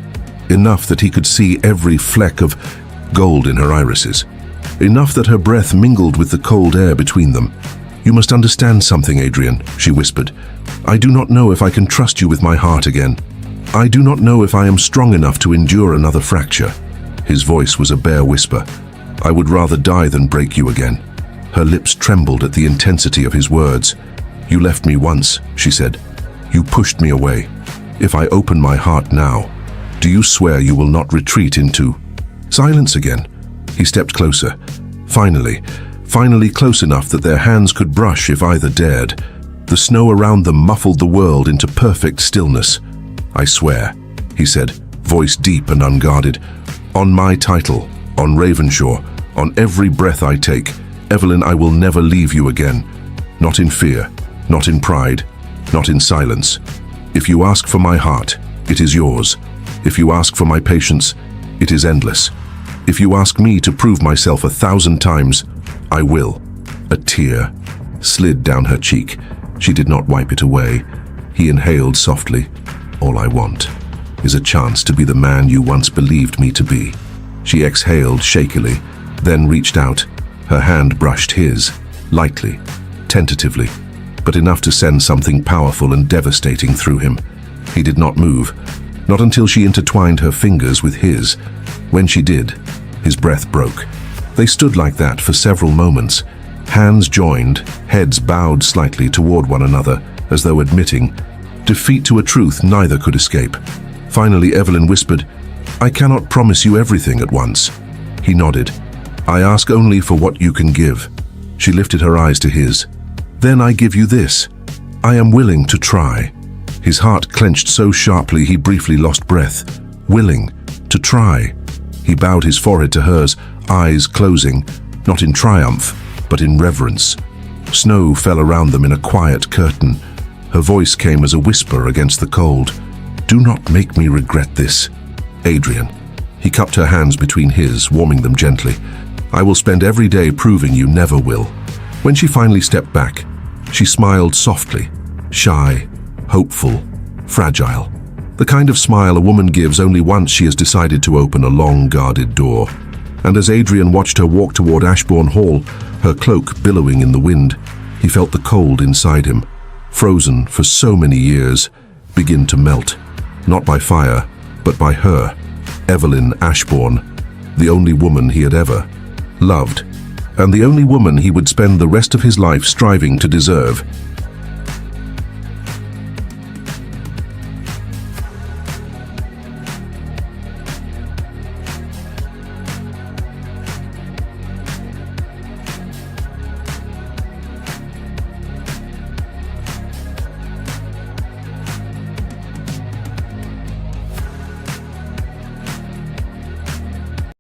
enough that he could see every fleck of gold in her irises, enough that her breath mingled with the cold air between them. "You must understand something, Adrian," she whispered. "I do not know if I can trust you with my heart again. I do not know if I am strong enough to endure another fracture." His voice was a bare whisper. "I would rather die than break you again." Her lips trembled at the intensity of his words. "You left me once," she said. "You pushed me away. If I open my heart now, do you swear you will not retreat into—" Silence again. He stepped closer. Finally close enough that their hands could brush if either dared. The snow around them muffled the world into perfect stillness. "I swear," he said, voice deep and unguarded, "on my title, on Ravenshaw, on every breath I take, Evelyn, I will never leave you again. Not in fear, not in pride, not in silence. If you ask for my heart, it is yours. If you ask for my patience, it is endless. If you ask me to prove myself 1,000 times, I will." A tear slid down her cheek. She did not wipe it away. He inhaled softly. "All I want is a chance to be the man you once believed me to be." She exhaled shakily, then reached out. Her hand brushed his, lightly, tentatively, but enough to send something powerful and devastating through him. He did not move, not until she intertwined her fingers with his. When she did, his breath broke. They stood like that for several moments, hands joined, heads bowed slightly toward one another, as though admitting defeat to a truth neither could escape. Finally, Evelyn whispered, "I cannot promise you everything at once." He nodded. "I ask only for what you can give." She lifted her eyes to his. "Then I give you this. I am willing to try." His heart clenched so sharply he briefly lost breath. Willing to try. He bowed his forehead to hers, eyes closing, not in triumph, but in reverence. Snow fell around them in a quiet curtain. Her voice came as a whisper against the cold. "Do not make me regret this, Adrian." He cupped her hands between his, warming them gently. "I will spend every day proving you never will." When she finally stepped back, she smiled softly, shy, hopeful, fragile. The kind of smile a woman gives only once she has decided to open a long guarded door. And as Adrian watched her walk toward Ashbourne Hall, her cloak billowing in the wind, he felt the cold inside him, frozen for so many years, begin to melt. Not by fire, but by her, Evelyn Ashbourne, the only woman he had ever loved, and the only woman he would spend the rest of his life striving to deserve.